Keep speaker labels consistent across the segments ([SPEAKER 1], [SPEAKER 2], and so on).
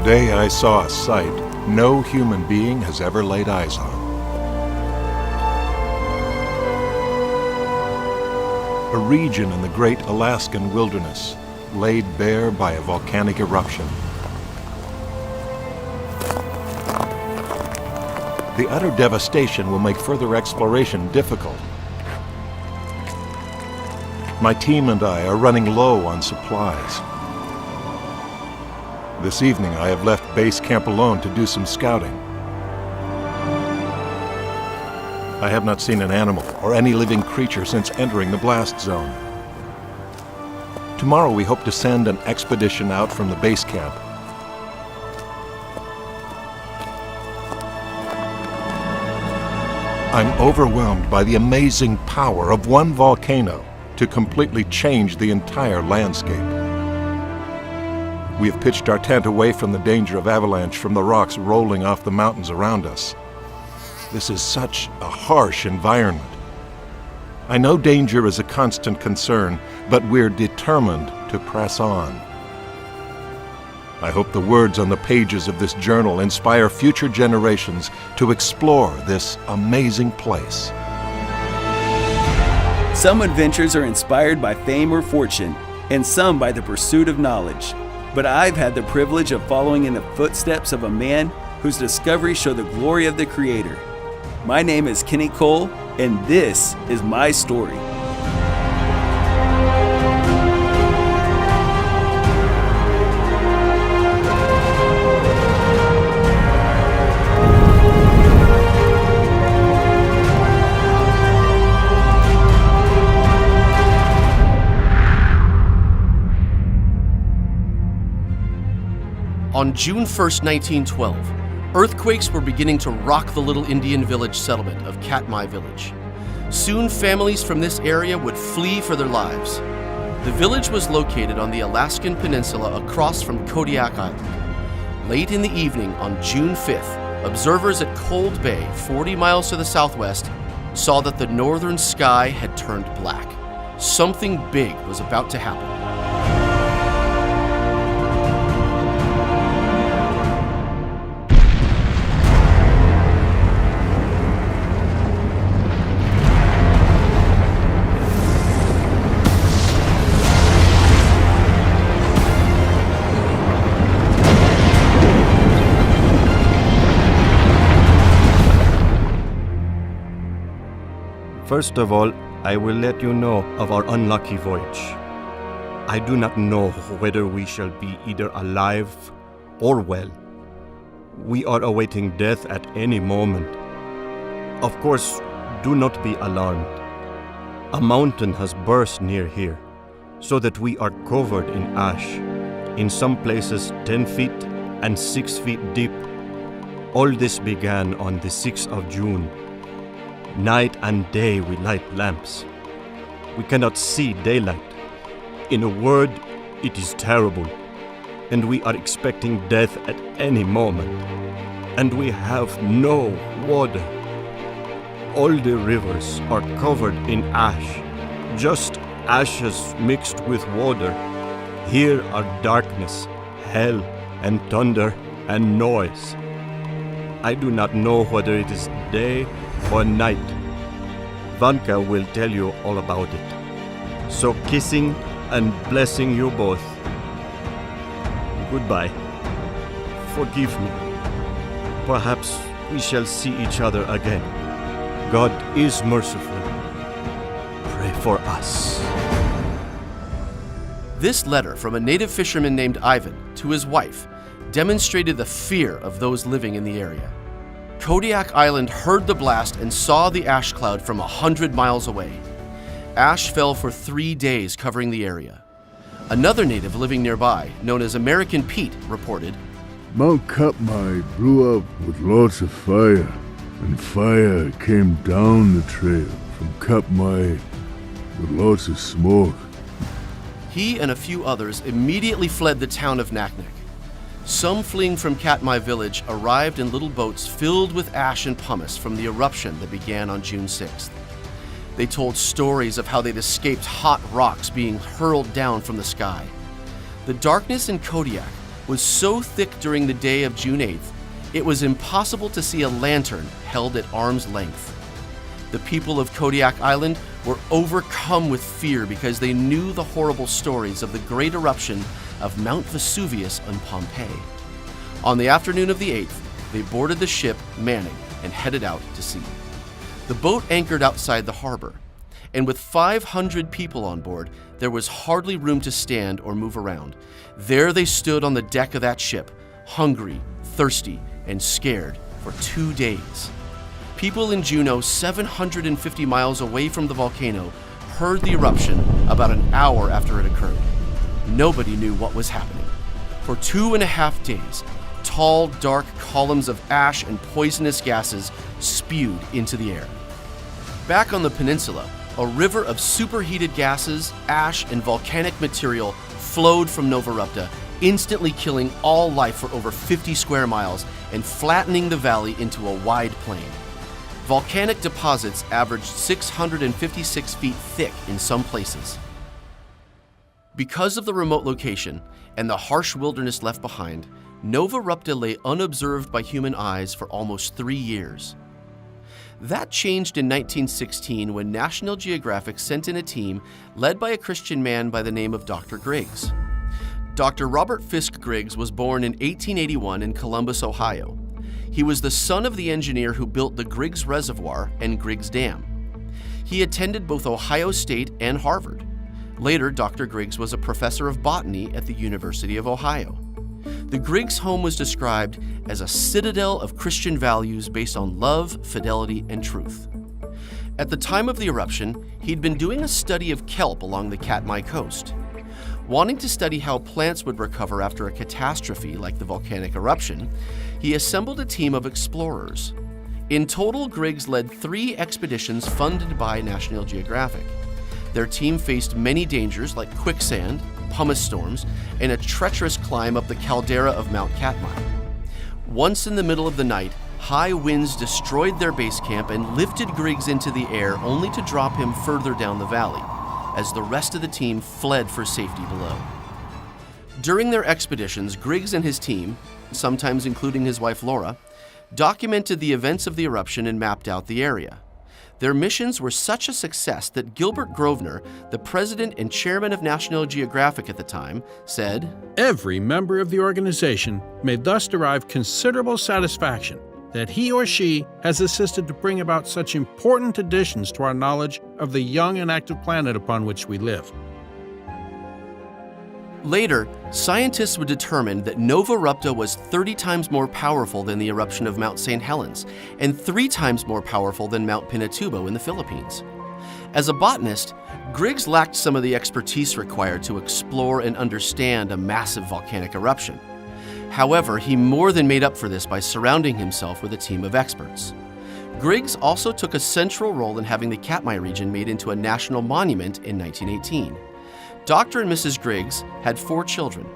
[SPEAKER 1] Today I saw a sight no human being has ever laid eyes on. A region in the great Alaskan wilderness laid bare by a volcanic eruption. The utter devastation will make further exploration difficult. My team and I are running low on supplies. This evening I have left base camp alone to do some scouting. I have not seen an animal or any living creature since entering the blast zone. Tomorrow we hope to send an expedition out from the base camp. I'm overwhelmed by the amazing power of one volcano to completely change the entire landscape. We have pitched our tent away from the danger of avalanche from the rocks rolling off the mountains around us. This is such a harsh environment. I know danger is a constant concern, but we're determined to press on. I hope the words on the pages of this journal inspire future generations to explore this amazing place.
[SPEAKER 2] Some adventures are inspired by fame or fortune, and some by the pursuit of knowledge. But I've had the privilege of following in the footsteps of a man whose discoveries show the glory of the Creator. My name is Kenny Cole, and this is my story.
[SPEAKER 3] On June 1st, 1912, earthquakes were beginning to rock the little Indian village settlement of Katmai Village. Soon, families from this area would flee for their lives. The village was located on the Alaskan Peninsula across from Kodiak Island. Late in the evening on June 5th, observers at Cold Bay, 40 miles to the southwest, saw that the northern sky had turned black. Something big was about to happen.
[SPEAKER 4] First of all, I will let you know of our unlucky voyage. I do not know whether we shall be either alive or well. We are awaiting death at any moment. Of course, do not be alarmed. A mountain has burst near here, so that we are covered in ash, in some places 10 feet and 6 feet deep. All this began on the 6th of June. Night and day we light lamps. We cannot see daylight. In a word, it is terrible, and we are expecting death at any moment. And we have no water. All the rivers are covered in ash, just ashes mixed with water. Here are darkness, hell, and thunder, and noise. I do not know whether it is day or night. Vanka will tell you all about it. So kissing and blessing you both. Goodbye. Forgive me. Perhaps we shall see each other again. God is merciful. Pray for us.
[SPEAKER 3] This letter from a native fisherman named Ivan to his wife demonstrated the fear of those living in the area. Kodiak Island heard the blast and saw the ash cloud from 100 miles away. Ash fell for 3 days, covering the area. Another native living nearby, known as American Pete, reported,
[SPEAKER 5] Mount Katmai blew up with lots of fire, and fire came down the trail from Katmai with lots of smoke.
[SPEAKER 3] He and a few others immediately fled the town of Naknek. Some fleeing from Katmai village arrived in little boats filled with ash and pumice from the eruption that began on June 6th. They told stories of how they'd escaped hot rocks being hurled down from the sky. The darkness in Kodiak was so thick during the day of June 8th, it was impossible to see a lantern held at arm's length. The people of Kodiak Island were overcome with fear because they knew the horrible stories of the great eruption of Mount Vesuvius on Pompeii. On the afternoon of the 8th, they boarded the ship Manning and headed out to sea. The boat anchored outside the harbor, and with 500 people on board, there was hardly room to stand or move around. There they stood on the deck of that ship, hungry, thirsty, and scared for 2 days. People in Juneau, 750 miles away from the volcano, heard the eruption about an hour after it occurred. Nobody knew what was happening. For 2.5 days, tall, dark columns of ash and poisonous gases spewed into the air. Back on the peninsula, a river of superheated gases, ash, and volcanic material flowed from Novarupta, instantly killing all life for over 50 square miles and flattening the valley into a wide plain. Volcanic deposits averaged 656 feet thick in some places. Because of the remote location and the harsh wilderness left behind, Novarupta lay unobserved by human eyes for almost 3 years. That changed in 1916 when National Geographic sent in a team led by a Christian man by the name of Dr. Griggs. Dr. Robert Fisk Griggs was born in 1881 in Columbus, Ohio. He was the son of the engineer who built the Griggs Reservoir and Griggs Dam. He attended both Ohio State and Harvard. Later, Dr. Griggs was a professor of botany at the University of Ohio. The Griggs home was described as a citadel of Christian values based on love, fidelity, and truth. At the time of the eruption, he'd been doing a study of kelp along the Katmai coast. Wanting to study how plants would recover after a catastrophe like the volcanic eruption, he assembled a team of explorers. In total, Griggs led 3 expeditions funded by National Geographic. Their team faced many dangers like quicksand, pumice storms, and a treacherous climb up the caldera of Mount Katmai. Once in the middle of the night, high winds destroyed their base camp and lifted Griggs into the air only to drop him further down the valley, as the rest of the team fled for safety below. During their expeditions, Griggs and his team, sometimes including his wife Laura, documented the events of the eruption and mapped out the area. Their missions were such a success that Gilbert Grosvenor, the president and chairman of National Geographic at the time, said,
[SPEAKER 6] "Every member of the organization may thus derive considerable satisfaction that he or she has assisted to bring about such important additions to our knowledge of the young and active planet upon which we live."
[SPEAKER 3] Later, scientists would determine that Novarupta was 30 times more powerful than the eruption of Mount St. Helens and 3 times more powerful than Mount Pinatubo in the Philippines. As a botanist, Griggs lacked some of the expertise required to explore and understand a massive volcanic eruption. However, he more than made up for this by surrounding himself with a team of experts. Griggs also took a central role in having the Katmai region made into a national monument in 1918. Dr. and Mrs. Griggs had 4 children.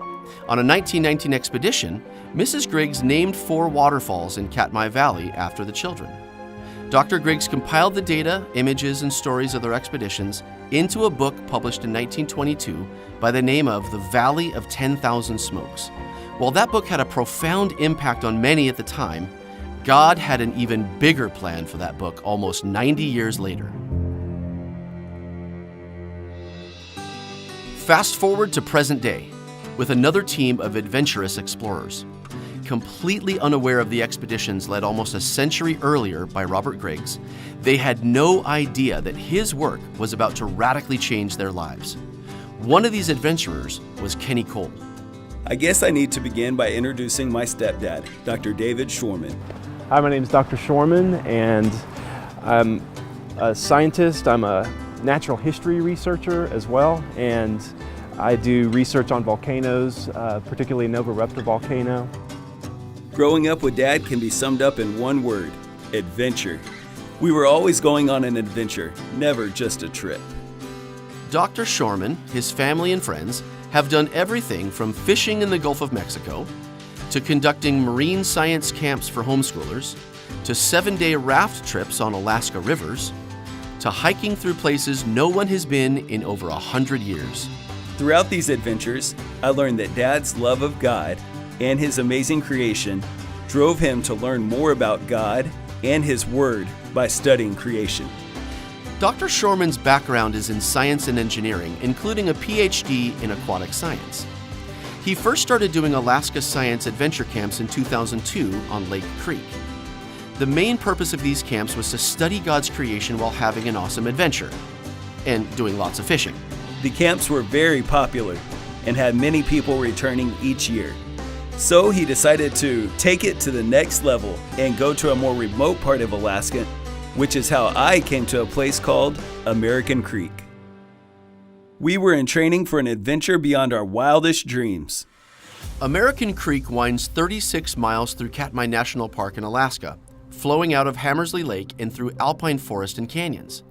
[SPEAKER 3] On a 1919 expedition, Mrs. Griggs named 4 waterfalls in Katmai Valley after the children. Dr. Griggs compiled the data, images, and stories of their expeditions into a book published in 1922 by the name of The Valley of 10,000 Smokes. While that book had a profound impact on many at the time, God had an even bigger plan for that book almost 90 years later. Fast forward to present day, with another team of adventurous explorers. Completely unaware of the expeditions led almost a century earlier by Robert Griggs, they had no idea that his work was about to radically change their lives. One of these adventurers was Kenny Cole.
[SPEAKER 2] I guess I need to begin by introducing my stepdad, Dr. David Shormann.
[SPEAKER 7] Hi, my name is Dr. Shormann, and I'm a scientist. I'm a natural history researcher as well, and I do research on volcanoes, particularly Novarupta volcano.
[SPEAKER 2] Growing up with Dad can be summed up in one word: adventure. We were always going on an adventure, never just a trip.
[SPEAKER 3] Dr. Shormann, his family and friends, have done everything from fishing in the Gulf of Mexico, to conducting marine science camps for homeschoolers, to 7-day raft trips on Alaska rivers, to hiking through places no one has been in over 100 years.
[SPEAKER 2] Throughout these adventures, I learned that Dad's love of God and his amazing creation drove him to learn more about God and His Word by studying creation.
[SPEAKER 3] Dr. Shormann's background is in science and engineering, including a PhD in aquatic science. He first started doing Alaska science adventure camps in 2002 on Lake Creek. The main purpose of these camps was to study God's creation while having an awesome adventure and doing lots of fishing.
[SPEAKER 2] The camps were very popular and had many people returning each year. So he decided to take it to the next level and go to a more remote part of Alaska, which is how I came to a place called American Creek. We were in training for an adventure beyond our wildest dreams.
[SPEAKER 3] American Creek winds 36 miles through Katmai National Park in Alaska, flowing out of Hammersley Lake and through alpine forest and canyons.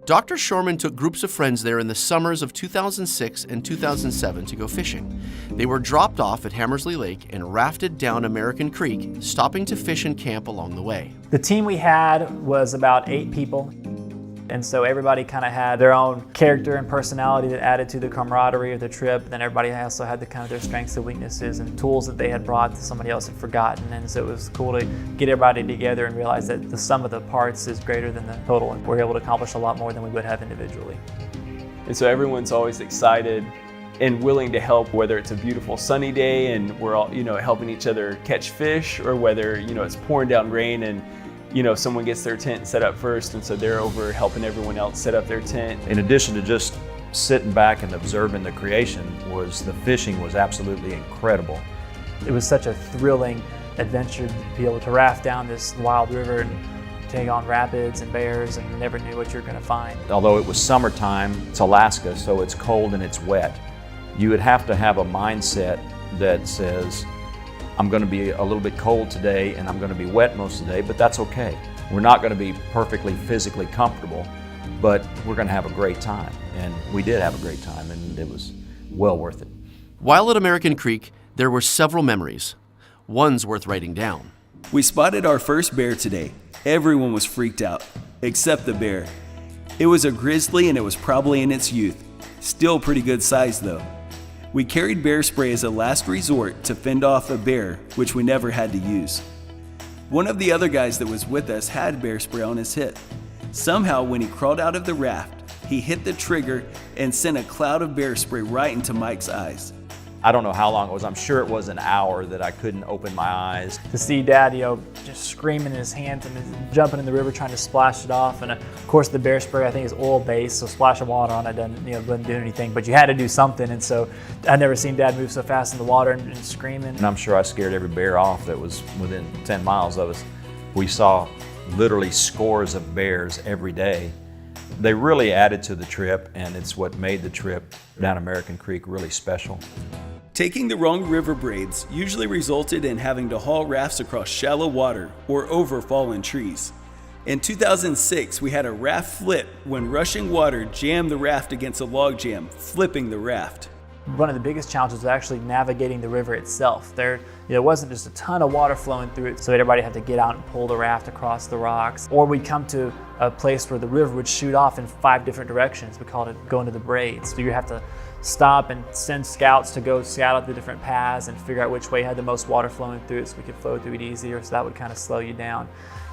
[SPEAKER 3] Dr. Shormann took groups of friends there in the summers of 2006 and 2007 to go fishing. They were dropped off at Hammersley Lake and rafted down American Creek, stopping to fish and camp along the way.
[SPEAKER 8] The team we had was about 8 people. And so everybody kind of had their own character and personality that added to the camaraderie of the trip. Then everybody also had the kind of their strengths and weaknesses and tools that they had brought that somebody else had forgotten. And so it was cool to get everybody together and realize that the sum of the parts is greater than the total, and we're able to accomplish a lot more than we would have individually.
[SPEAKER 9] And so everyone's always excited and willing to help, whether it's a beautiful sunny day and we're all, helping each other catch fish, or whether, it's pouring down rain and someone gets their tent set up first, and so they're over helping everyone else set up their tent.
[SPEAKER 10] In addition to just sitting back and observing the creation, the fishing was absolutely incredible.
[SPEAKER 8] It was such a thrilling adventure to be able to raft down this wild river and take on rapids and bears, and never knew what you're going to find.
[SPEAKER 10] Although it was summertime, it's Alaska, so it's cold and it's wet. You would have to have a mindset that says, I'm going to be a little bit cold today and I'm going to be wet most of the day, but that's okay. We're not going to be perfectly physically comfortable, but we're going to have a great time. And we did have a great time, and it was well worth it.
[SPEAKER 3] While at American Creek, there were several memories. One's worth writing down.
[SPEAKER 2] We spotted our first bear today. Everyone was freaked out, except the bear. It was a grizzly and it was probably in its youth. Still pretty good size though. We carried bear spray as a last resort to fend off a bear, which we never had to use. One of the other guys that was with us had bear spray on his hip. Somehow, when he crawled out of the raft, he hit the trigger and sent a cloud of bear spray right into Mike's eyes.
[SPEAKER 10] I don't know how long it was. I'm sure it was an hour that I couldn't open my eyes.
[SPEAKER 8] To see Dad, just screaming in his hands and jumping in the river trying to splash it off. And of course the bear spray, I think, is oil-based, so splashing water on it doesn't do anything. But you had to do something, and so I'd never seen Dad move so fast in the water and screaming.
[SPEAKER 10] And I'm sure I scared every bear off that was within 10 miles of us. We saw literally scores of bears every day. They really added to the trip, and it's what made the trip down American Creek really special.
[SPEAKER 2] Taking the wrong river braids usually resulted in having to haul rafts across shallow water or over fallen trees. In 2006, we had a raft flip when rushing water jammed the raft against a log jam, flipping the raft.
[SPEAKER 8] One of the biggest challenges was actually navigating the river itself. There wasn't just a ton of water flowing through it, so everybody had to get out and pull the raft across the rocks. Or we'd come to a place where the river would shoot off in 5 different directions. We called it going to the braids. So you have to stop and send scouts to go scout out the different paths and figure out which way had the most water flowing through it so we could flow through it easier, so that would kind of slow you down.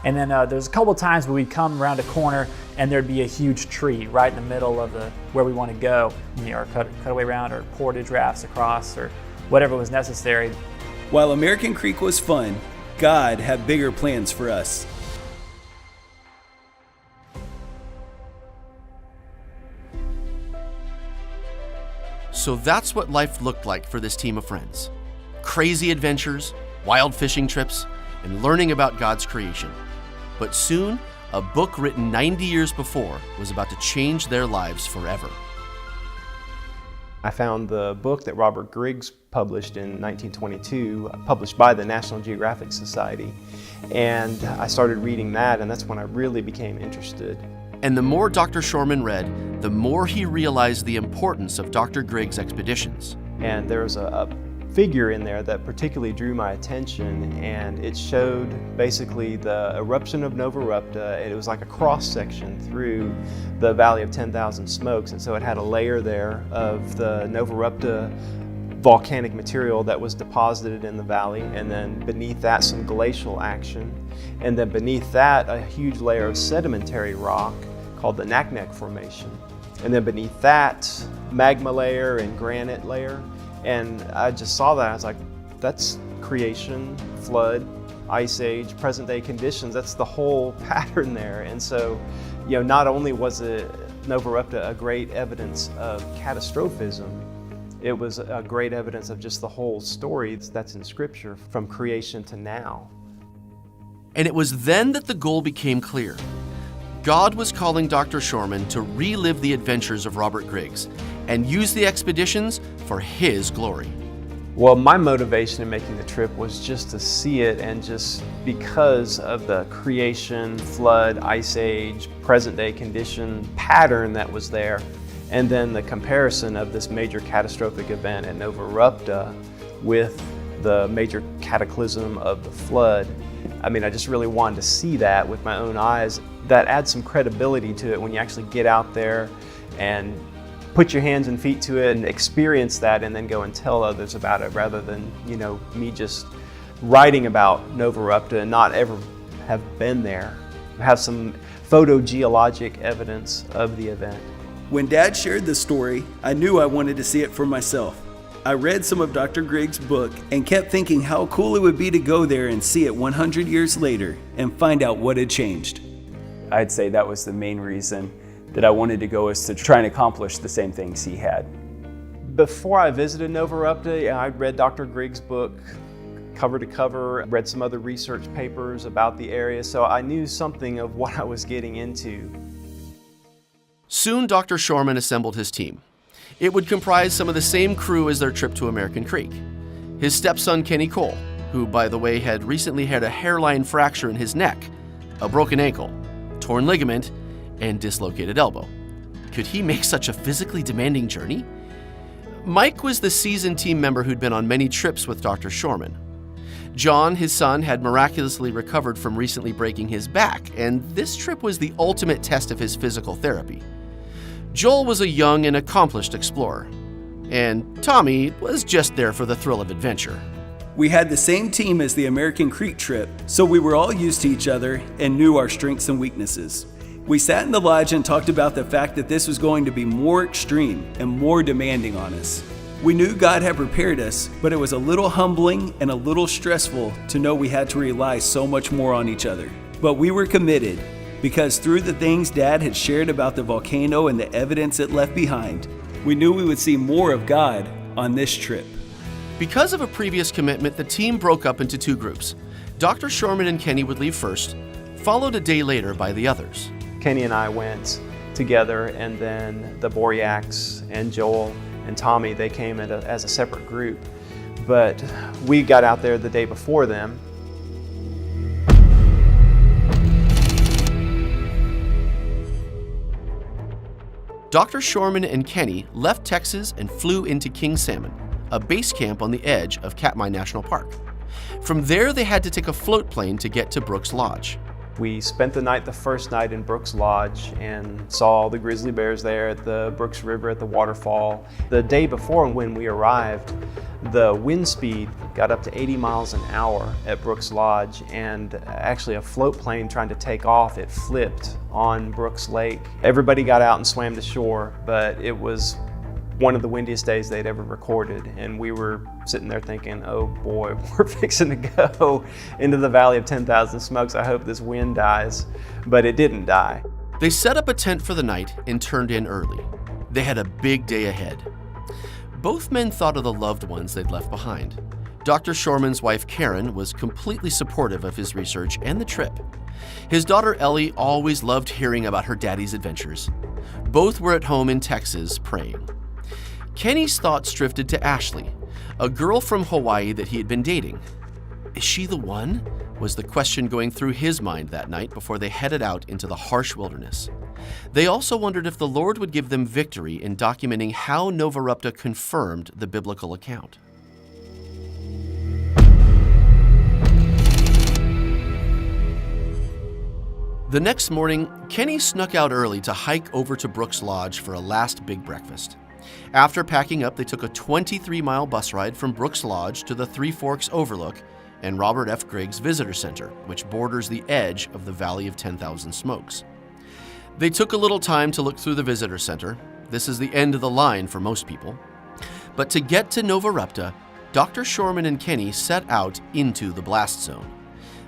[SPEAKER 8] And then there's a couple times where we'd come around a corner and there'd be a huge tree right in the middle of where we want to go, or cut away around, or portage rafts across, or whatever was necessary.
[SPEAKER 2] While American Creek was fun, God had bigger plans for us.
[SPEAKER 3] So that's what life looked like for this team of friends. Crazy adventures, wild fishing trips, and learning about God's creation. But soon, a book written 90 years before was about to change their lives forever.
[SPEAKER 7] I found the book that Robert Griggs published in 1922, published by the National Geographic Society, and I started reading that, and that's when I really became interested.
[SPEAKER 3] And the more Dr. Shormann read, the more he realized the importance of Dr. Griggs' expeditions.
[SPEAKER 7] And there was a figure in there that particularly drew my attention, and it showed basically the eruption of Novarupta, and it was like a cross-section through the Valley of 10,000 Smokes, and so it had a layer there of the Novarupta volcanic material that was deposited in the valley, and then beneath that some glacial action, and then beneath that a huge layer of sedimentary rock called the Naknek Formation, and then beneath that magma layer and granite layer. And I just saw that, I was like, that's creation, flood, ice age, present day conditions. That's the whole pattern there. And so, not only was it Novarupta a great evidence of catastrophism, it was a great evidence of just the whole story that's in Scripture from creation to now.
[SPEAKER 3] And it was then that the goal became clear. God was calling Dr. Shormann to relive the adventures of Robert Griggs and use the expeditions for his glory.
[SPEAKER 7] Well, my motivation in making the trip was just to see it, and just because of the creation, flood, ice age, present day condition pattern that was there, and then the comparison of this major catastrophic event at Novarupta with the major cataclysm of the flood. I just really wanted to see that with my own eyes. That adds some credibility to it when you actually get out there and put your hands and feet to it and experience that, and then go and tell others about it, rather than, me just writing about Novarupta and not ever have been there. Have some photogeologic evidence of the event.
[SPEAKER 2] When Dad shared this story, I knew I wanted to see it for myself. I read some of Dr. Griggs' book and kept thinking how cool it would be to go there and see it 100 years later and find out what had changed. I'd say that was the main reason that I wanted to go, is to try and accomplish the same things he had.
[SPEAKER 7] Before I visited Novarupta, I read Dr. Griggs' book cover to cover, read some other research papers about the area, so I knew something of what I was getting into.
[SPEAKER 3] Soon, Dr. Shormann assembled his team. It would comprise some of the same crew as their trip to American Creek. His stepson, Kenny Cole, who, by the way, had recently had a hairline fracture in his neck, a broken ankle, torn ligament, and dislocated elbow. Could he make such a physically demanding journey? Mike was the seasoned team member who'd been on many trips with Dr. Shormann. John, his son, had miraculously recovered from recently breaking his back, and this trip was the ultimate test of his physical therapy. Joel was a young and accomplished explorer, and Tommy was just there for the thrill of adventure.
[SPEAKER 2] We had the same team as the American Creek trip, so we were all used to each other and knew our strengths and weaknesses. We sat in the lodge and talked about the fact that this was going to be more extreme and more demanding on us. We knew God had prepared us, but it was a little humbling and a little stressful to know we had to rely so much more on each other. But we were committed, because through the things Dad had shared about the volcano and the evidence it left behind, we knew we would see more of God on this trip.
[SPEAKER 3] Because of a previous commitment, the team broke up into two groups. Dr. Shormann and Kenny would leave first, followed a day later by the others.
[SPEAKER 7] Kenny and I went together, and then the Boryaks and Joel and Tommy, they came as a separate group. But we got out there the day before them.
[SPEAKER 3] Dr. Shormann and Kenny left Texas and flew into King Salmon, a base camp on the edge of Katmai National Park. From there, they had to take a float plane to get to Brooks Lodge.
[SPEAKER 7] We spent the first night in Brooks Lodge and saw the grizzly bears there at the Brooks River at the waterfall. The day before, when we arrived, the wind speed got up to 80 miles an hour at Brooks Lodge, and actually a float plane trying to take off, it flipped on Brooks Lake. Everybody got out and swam to shore, but it was one of the windiest days they'd ever recorded, and we were sitting there thinking, oh boy, we're fixing to go into the Valley of 10,000 Smokes. I hope this wind dies, but it didn't die.
[SPEAKER 3] They set up a tent for the night and turned in early. They had a big day ahead. Both men thought of the loved ones they'd left behind. Dr. Shormann's wife, Karen, was completely supportive of his research and the trip. His daughter, Ellie, always loved hearing about her daddy's adventures. Both were at home in Texas praying. Kenny's thoughts drifted to Ashley, a girl from Hawaii that he had been dating. Is she the one? Was the question going through his mind that night before they headed out into the harsh wilderness. They also wondered if the Lord would give them victory in documenting how Novarupta confirmed the biblical account. The next morning, Kenny snuck out early to hike over to Brooks Lodge for a last big breakfast. After packing up, they took a 23-mile bus ride from Brooks Lodge to the Three Forks Overlook and Robert F. Griggs Visitor Center, which borders the edge of the Valley of 10,000 Smokes. They took a little time to look through the visitor center. This is the end of the line for most people. But to get to Novarupta, Dr. Shormann and Kenny set out into the blast zone.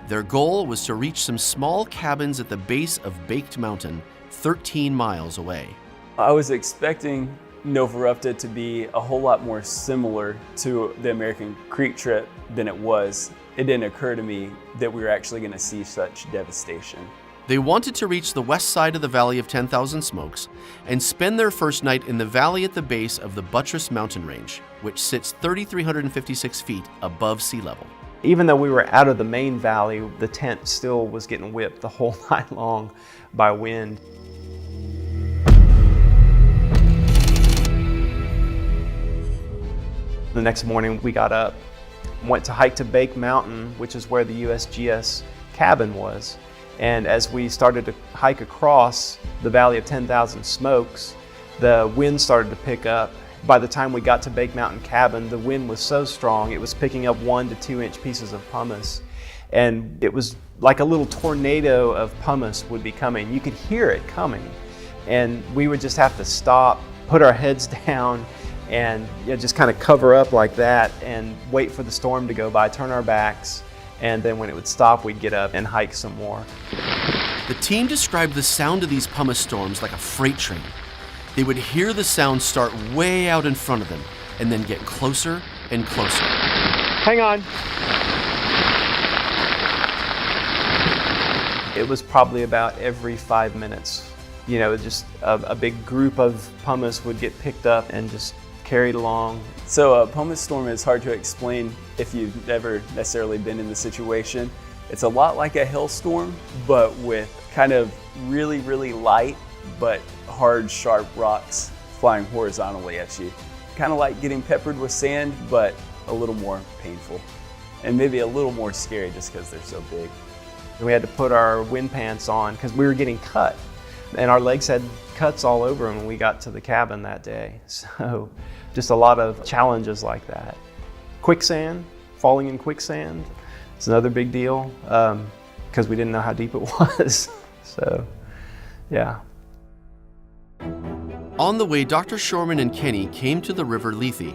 [SPEAKER 3] Their goal was to reach some small cabins at the base of Baked Mountain, 13 miles away.
[SPEAKER 9] I was expecting Novarupta to be a whole lot more similar to the American Creek trip than it was. It didn't occur to me that we were actually going to see such devastation.
[SPEAKER 3] They wanted to reach the west side of the Valley of 10,000 Smokes and spend their first night in the valley at the base of the Buttress Mountain Range, which sits 3,356 feet above sea level.
[SPEAKER 7] Even though we were out of the main valley, the tent still was getting whipped the whole night long by wind. The next morning we got up, went to hike to Baked Mountain, which is where the USGS cabin was. And as we started to hike across the Valley of 10,000 Smokes, the wind started to pick up. By the time we got to Baked Mountain cabin, the wind was so strong, it was picking up 1 to 2 inch pieces of pumice. And it was like a little tornado of pumice would be coming. You could hear it coming. And we would just have to stop, put our heads down, and just kind of cover up like that and wait for the storm to go by, turn our backs, and then when it would stop, we'd get up and hike some more.
[SPEAKER 3] The team described the sound of these pumice storms like a freight train. They would hear the sound start way out in front of them and then get closer and closer.
[SPEAKER 7] Hang on. It was probably about every 5 minutes. Just a big group of pumice would get picked up and just carried along.
[SPEAKER 9] So a pumice storm is hard to explain if you've never necessarily been in the situation. It's a lot like a hailstorm, but with kind of really, really light but hard, sharp rocks flying horizontally at you. Kind of like getting peppered with sand, but a little more painful. And maybe a little more scary just because they're so big.
[SPEAKER 7] We had to put our wind pants on because we were getting cut. And our legs had cuts all over them when we got to the cabin that day. So just a lot of challenges like that. Quicksand, falling in quicksand, it's another big deal because we didn't know how deep it was. So, yeah.
[SPEAKER 3] On the way, Dr. Shormann and Kenny came to the river Lethe.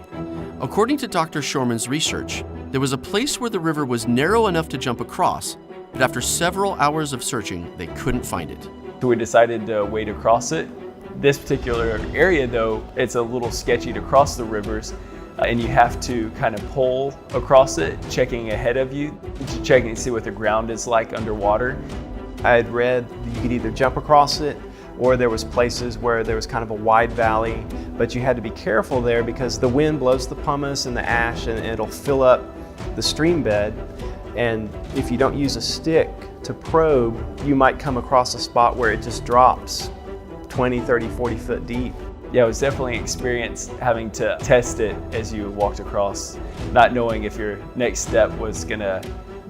[SPEAKER 3] According to Dr. Shormann's research, there was a place where the river was narrow enough to jump across, but after several hours of searching, they couldn't find it.
[SPEAKER 9] So we decided to wade across it. This particular area, though, it's a little sketchy to cross the rivers, and you have to kind of pole across it, checking ahead of you, checking to see what the ground is like underwater.
[SPEAKER 7] I had read you could either jump across it, or there was places where there was kind of a wide valley, but you had to be careful there because the wind blows the pumice and the ash and it'll fill up the stream bed. And if you don't use a stick to probe, you might come across a spot where it just drops 20, 30, 40 foot deep.
[SPEAKER 9] Yeah, it was definitely an experience having to test it as you walked across, not knowing if your next step was gonna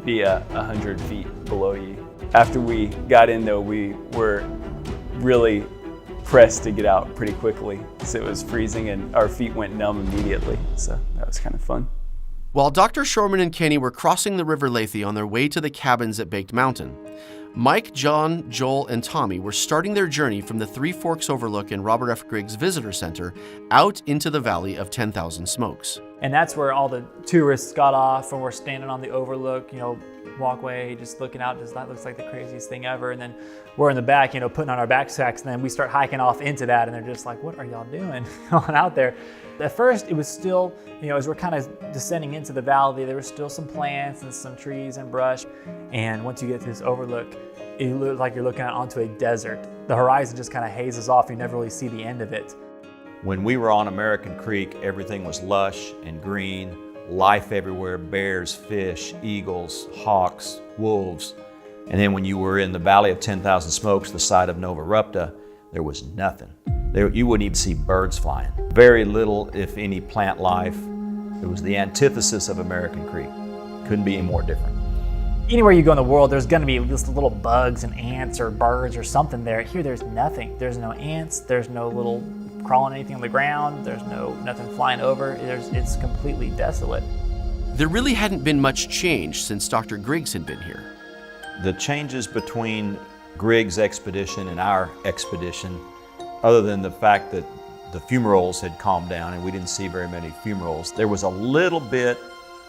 [SPEAKER 9] be 100 feet below you. After we got in though, we were really pressed to get out pretty quickly. So it was freezing and our feet went numb immediately. So that was kind of fun.
[SPEAKER 3] While Dr. Shormann and Kenny were crossing the river Lethe on their way to the cabins at Baked Mountain, Mike, John, Joel, and Tommy were starting their journey from the Three Forks Overlook and Robert F. Griggs Visitor Center out into the Valley of 10,000 Smokes.
[SPEAKER 8] And that's where all the tourists got off and we're standing on the overlook, walkway, just looking out. That looks like the craziest thing ever. And then we're in the back, putting on our backpacks, and then we start hiking off into that, and they're just like, what are y'all doing going out there? At first, it was still, as we're kind of descending into the valley, there were still some plants and some trees and brush. And once you get to this overlook, it looks like you're looking out onto a desert. The horizon just kind of hazes off. You never really see the end of it.
[SPEAKER 10] When we were on American Creek, everything was lush and green, life everywhere, bears, fish, eagles, hawks, wolves. And then when you were in the Valley of 10,000 Smokes, the site of Novarupta, there was nothing. You wouldn't even see birds flying. Very little, if any, plant life. It was the antithesis of American Creek. Couldn't be any more different.
[SPEAKER 8] Anywhere you go in the world, there's gonna be just little bugs and ants or birds or something there. Here, there's nothing. There's no ants, there's no little crawling anything on the ground. There's nothing flying over. It's completely desolate.
[SPEAKER 3] There really hadn't been much change since Dr. Griggs had been here.
[SPEAKER 10] The changes between Griggs' expedition and our expedition, other than the fact that the fumaroles had calmed down and we didn't see very many fumaroles, there was a little bit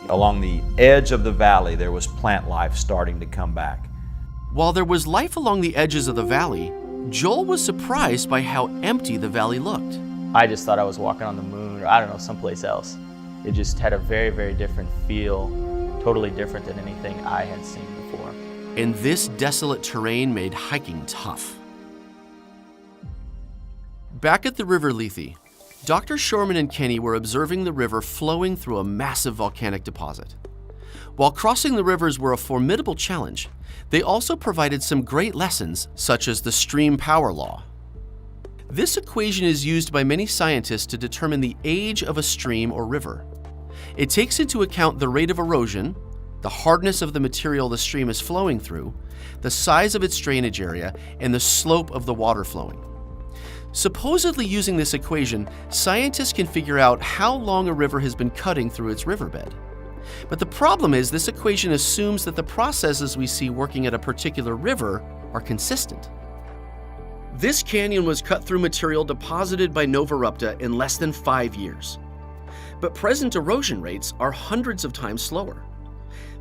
[SPEAKER 10] along the edge of the valley, there was plant life starting to come back.
[SPEAKER 3] While there was life along the edges of the valley, Joel was surprised by how empty the valley looked.
[SPEAKER 11] I just thought I was walking on the moon, or I don't know, someplace else. It just had a very, very different feel, totally different than anything I had seen before.
[SPEAKER 3] And this desolate terrain made hiking tough. Back at the River Lethe, Dr. Shormann and Kenny were observing the river flowing through a massive volcanic deposit. While crossing the rivers were a formidable challenge, they also provided some great lessons, such as the stream power law. This equation is used by many scientists to determine the age of a stream or river. It takes into account the rate of erosion, the hardness of the material the stream is flowing through, the size of its drainage area, and the slope of the water flowing. Supposedly using this equation, scientists can figure out how long a river has been cutting through its riverbed. But the problem is this equation assumes that the processes we see working at a particular river are consistent. This canyon was cut through material deposited by Novarupta in less than 5 years. But present erosion rates are hundreds of times slower.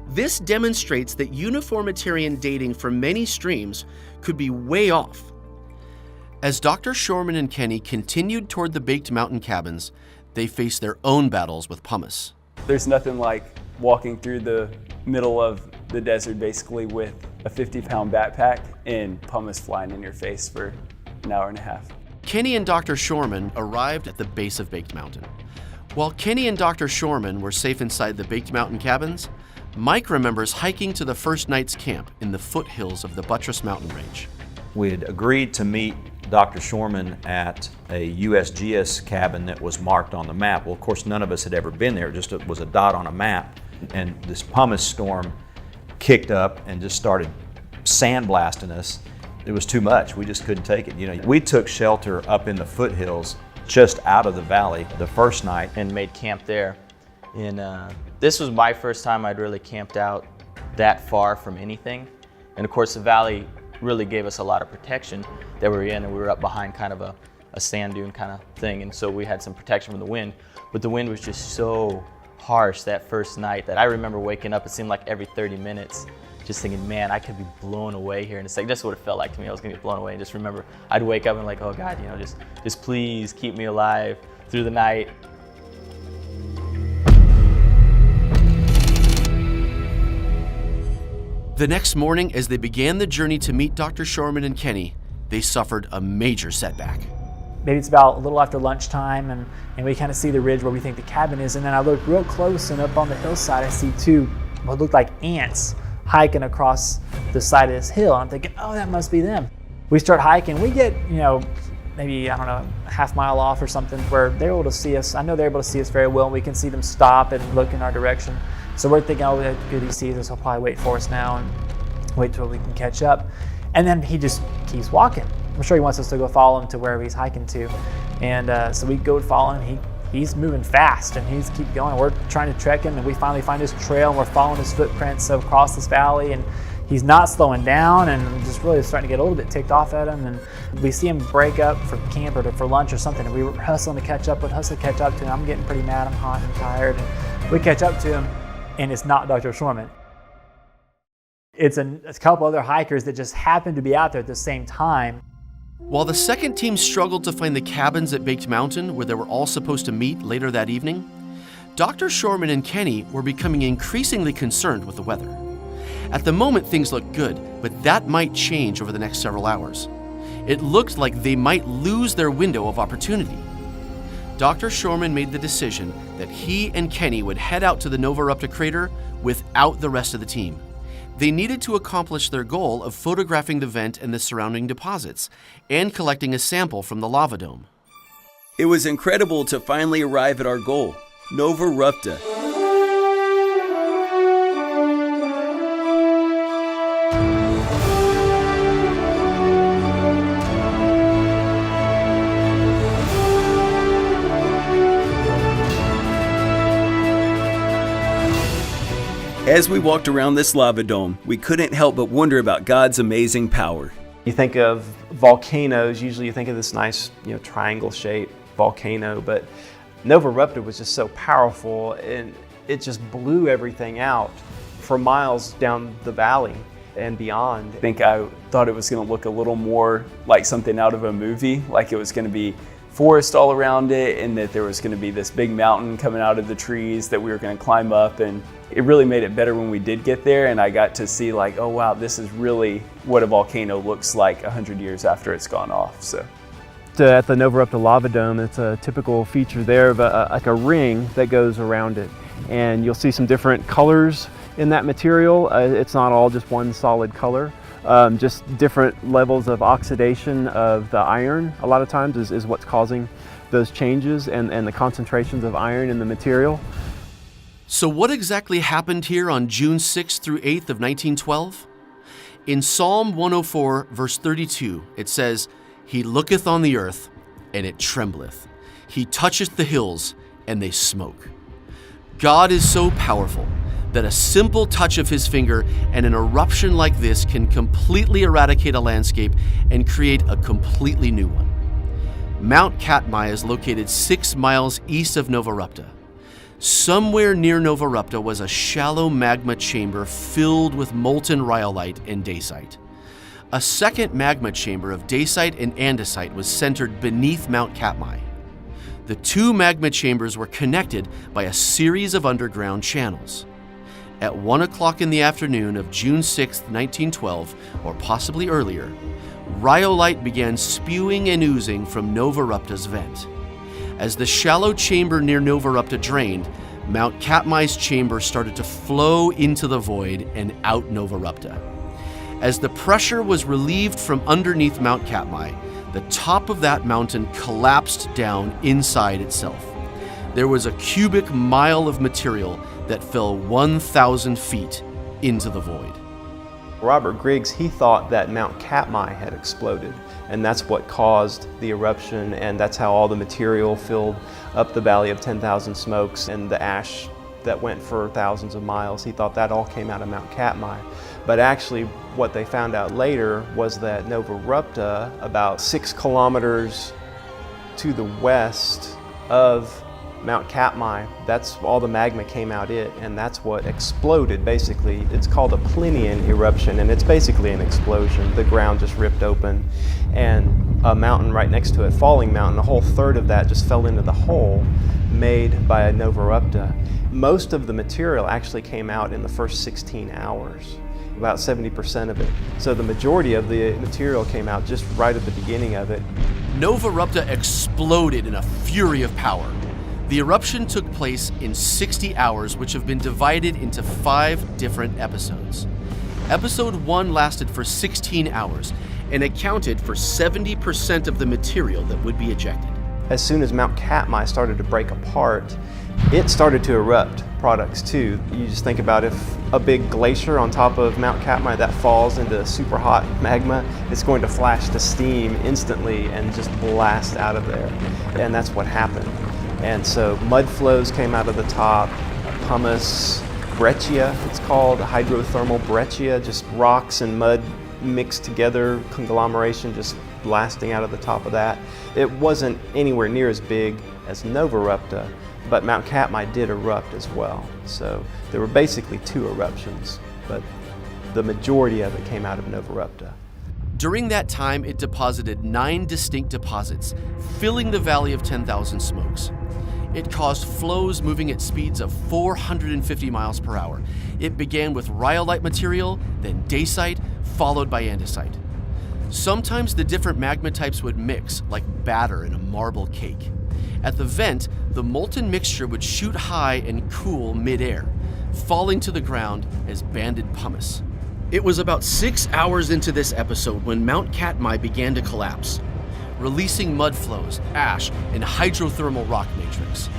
[SPEAKER 3] This demonstrates that uniformitarian dating for many streams could be way off. As Dr. Shormann and Kenny continued toward the baked mountain cabins, they faced their own battles with pumice.
[SPEAKER 9] There's nothing like walking through the middle of the desert basically with a 50-pound backpack and pumice flying in your face for an hour and a half.
[SPEAKER 3] Kenny and Dr. Shormann arrived at the base of Baked Mountain. While Kenny and Dr. Shormann were safe inside the Baked Mountain cabins, Mike remembers hiking to the first night's camp in the foothills of the Buttress Mountain Range.
[SPEAKER 10] We had agreed to meet Dr. Shormann at a USGS cabin that was marked on the map. Well, of course, none of us had ever been there, just it was a dot on a map. And this pumice storm kicked up and just started sandblasting us. It was too much, we just couldn't take it. You know, we took shelter up in the foothills just out of the valley the first night.
[SPEAKER 11] And made camp there. And this was my first time I'd really camped out that far from anything. And of course, the valley really gave us a lot of protection that we were in, and we were up behind kind of a sand dune kind of thing, and so we had some protection from the wind. But the wind was just so harsh that first night that I remember waking up, it seemed like every 30 minutes, just thinking, man, I could be blown away here. And it's like, that's what it felt like to me. I was gonna get blown away. And just remember, I'd wake up and like, oh God, you know, just please keep me alive through the night.
[SPEAKER 3] The next morning, as they began the journey to meet Dr. Shormann and Kenny, they suffered a major setback.
[SPEAKER 8] Maybe it's about a little after lunchtime, and we kind of see the ridge where we think the cabin is, and then I look real close, and up on the hillside I see two what looked like ants hiking across the side of this hill. And I'm thinking, oh, that must be them. We start hiking. We get, you know, maybe, I don't know, a half mile off or something where they're able to see us. I know they're able to see us very well, and we can see them stop and look in our direction. So we're thinking, oh, good, he sees us, he'll probably wait for us now and wait till we can catch up. And then he just keeps walking. I'm sure he wants us to go follow him to wherever he's hiking to. And so we go follow him. He's moving fast, and he's keep going. We're trying to trek him, and we finally find his trail, and we're following his footprints across this valley, and he's not slowing down, and just really starting to get a little bit ticked off at him. And we see him break up for camp or for lunch or something, and we were hustling to catch up to him. I'm getting pretty mad, I'm hot and tired, and we catch up to him, and it's not Dr. Shormann. It's a couple other hikers that just happened to be out there at the same time.
[SPEAKER 3] While the second team struggled to find the cabins at Baked Mountain where they were all supposed to meet later that evening, Dr. Shormann and Kenny were becoming increasingly concerned with the weather. At the moment, things looked good, but that might change over the next several hours. It looked like they might lose their window of opportunity. Dr. Shormann made the decision that he and Kenny would head out to the Novarupta crater without the rest of the team. They needed to accomplish their goal of photographing the vent and the surrounding deposits and collecting a sample from the lava dome.
[SPEAKER 2] It was incredible to finally arrive at our goal, Novarupta. As we walked around this lava dome, we couldn't help but wonder about God's amazing power.
[SPEAKER 7] You think of volcanoes, usually you think of this nice, triangle-shaped volcano, but Novarupta was just so powerful, and it just blew everything out for miles down the valley and beyond.
[SPEAKER 9] I think I thought it was going to look a little more like something out of a movie, like it was going to be forest all around it, and that there was going to be this big mountain coming out of the trees that we were going to climb up. And it really made it better when we did get there, and I got to see like, oh wow, this is really what a volcano looks like 100 years after it's gone off. So
[SPEAKER 7] At the Novarupta lava dome, it's a typical feature there of like a ring that goes around it, and you'll see some different colors in that material. It's not all just one solid color. Just different levels of oxidation of the iron a lot of times is what's causing those changes, and the concentrations of iron in the material.
[SPEAKER 3] So what exactly happened here on June 6th through 8th of 1912? In Psalm 104, verse 32, it says, "He looketh on the earth, and it trembleth. He toucheth the hills, and they smoke." God is so powerful that a simple touch of his finger and an eruption like this can completely eradicate a landscape and create a completely new one. Mount Katmai is located 6 miles east of Novarupta. Somewhere near Novarupta was a shallow magma chamber filled with molten rhyolite and dacite. A second magma chamber of dacite and andesite was centered beneath Mount Katmai. The two magma chambers were connected by a series of underground channels. At 1 o'clock in the afternoon of June 6, 1912, or possibly earlier, rhyolite began spewing and oozing from Novarupta's vent. As the shallow chamber near Novarupta drained, Mount Katmai's chamber started to flow into the void and out Novarupta. As the pressure was relieved from underneath Mount Katmai, the top of that mountain collapsed down inside itself. There was a cubic mile of material that fell 1,000 feet into the void.
[SPEAKER 7] Robert Griggs, he thought that Mount Katmai had exploded, and that's what caused the eruption, and that's how all the material filled up the Valley of 10,000 Smokes, and the ash that went for thousands of miles. He thought that all came out of Mount Katmai. But actually, what they found out later was that Novarupta, about 6 kilometers to the west of Mount Katmai, that's all the magma came out it, and that's what exploded basically. It's called a Plinian eruption, and it's basically an explosion. The ground just ripped open, and a mountain right next to it, Falling Mountain, a whole third of that just fell into the hole made by a Novarupta. Most of the material actually came out in the first 16 hours, about 70% of it. So the majority of the material came out just right at the beginning of it.
[SPEAKER 3] Novarupta exploded in a fury of power. The eruption took place in 60 hours, which have been divided into 5 different episodes. Episode 1 lasted for 16 hours and accounted for 70% of the material that would be ejected.
[SPEAKER 7] As soon as Mount Katmai started to break apart, it started to erupt products too. You just think about if a big glacier on top of Mount Katmai that falls into super hot magma, it's going to flash to steam instantly and just blast out of there. And that's what happened. And so mud flows came out of the top, pumice, breccia, it's called, hydrothermal breccia, just rocks and mud mixed together, conglomeration just blasting out of the top of that. It wasn't anywhere near as big as Novarupta, but Mount Katmai did erupt as well. So there were basically 2 eruptions, but the majority of it came out of Novarupta.
[SPEAKER 3] During that time, it deposited 9 distinct deposits, filling the Valley of 10,000 Smokes. It caused flows moving at speeds of 450 miles per hour. It began with rhyolite material, then dacite, followed by andesite. Sometimes the different magma types would mix, like batter in a marble cake. At the vent, the molten mixture would shoot high and cool mid-air, falling to the ground as banded pumice. It was about 6 hours into this episode when Mount Katmai began to collapse, releasing mud flows, ash, and hydrothermal rock matrix.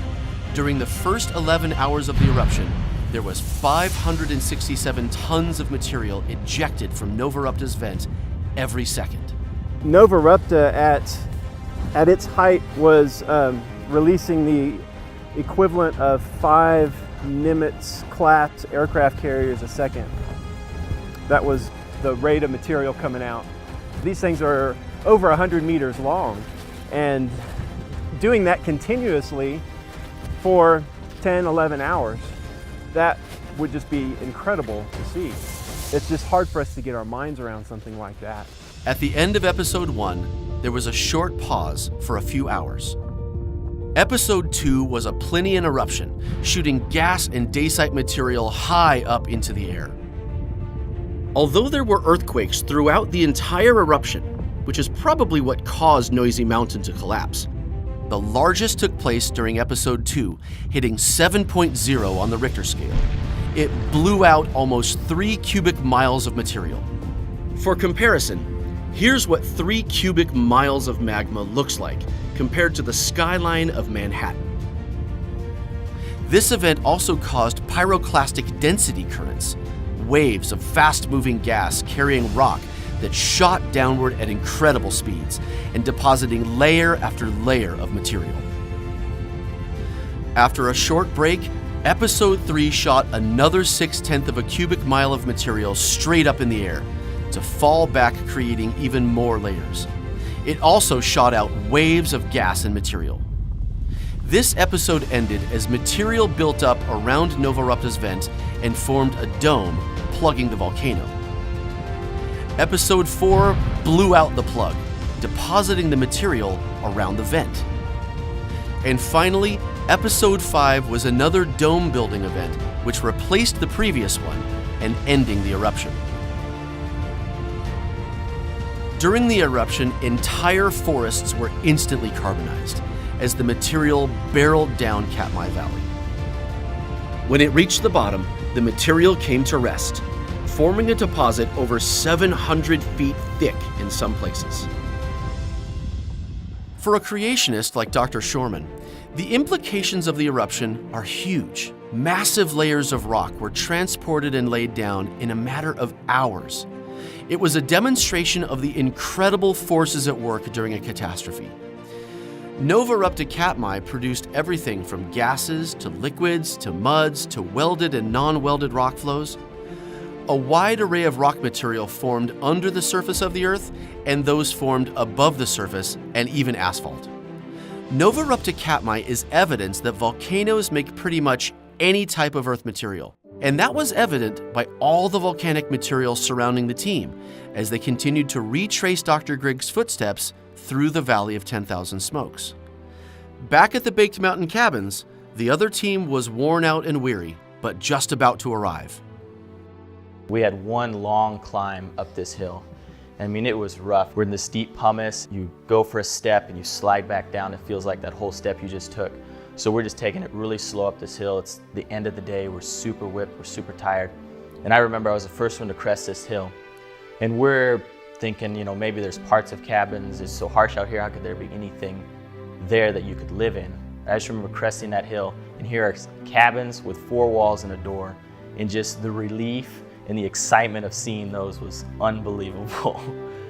[SPEAKER 3] During the first 11 hours of the eruption, there was 567 tons of material ejected from Novarupta's vent every second.
[SPEAKER 7] Novarupta at its height was releasing the equivalent of 5 Nimitz-class aircraft carriers a second. That was the rate of material coming out. These things are over 100 meters long, and doing that continuously for 10, 11 hours, that would just be incredible to see. It's just hard for us to get our minds around something like that.
[SPEAKER 3] At the end of episode 1, there was a short pause for a few hours. Episode 2 was a Plinian eruption, shooting gas and dacite material high up into the air. Although there were earthquakes throughout the entire eruption, which is probably what caused Noisy Mountain to collapse, the largest took place during episode 2, hitting 7.0 on the Richter scale. It blew out almost 3 cubic miles of material. For comparison, here's what 3 cubic miles of magma looks like compared to the skyline of Manhattan. This event also caused pyroclastic density currents, waves of fast-moving gas carrying rock that shot downward at incredible speeds and depositing layer after layer of material. After a short break, episode 3 shot another 6/10 of a cubic mile of material straight up in the air to fall back, creating even more layers. It also shot out waves of gas and material. This episode ended as material built up around Novarupta's vent and formed a dome, plugging the volcano. Episode 4 blew out the plug, depositing the material around the vent. And finally, episode 5 was another dome building event, which replaced the previous one and ending the eruption. During the eruption, entire forests were instantly carbonized as the material barreled down Katmai Valley. When it reached the bottom, the material came to rest, forming a deposit over 700 feet thick in some places. For a creationist like Dr. Shormann, the implications of the eruption are huge. Massive layers of rock were transported and laid down in a matter of hours. It was a demonstration of the incredible forces at work during a catastrophe. Novarupta Katmai produced everything from gases to liquids to muds to welded and non-welded rock flows. A wide array of rock material formed under the surface of the Earth, and those formed above the surface, and even asphalt. Novarupta Katmai is evidence that volcanoes make pretty much any type of Earth material. And that was evident by all the volcanic material surrounding the team as they continued to retrace Dr. Grigg's footsteps through the Valley of 10,000 Smokes. Back at the Baked Mountain cabins, the other team was worn out and weary, but just about to arrive.
[SPEAKER 11] We had one long climb up this hill. I mean, it was rough. We're in the steep pumice. You go for a step and you slide back down. It feels like that whole step you just took. So we're just taking it really slow up this hill. It's the end of the day. We're super whipped. We're super tired. And I remember I was the first one to crest this hill. And we're thinking, you know, maybe there's parts of cabins. It's so harsh out here. How could there be anything there that you could live in? I just remember cresting that hill, and here are cabins with 4 walls and a door. And just the relief and the excitement of seeing those was unbelievable.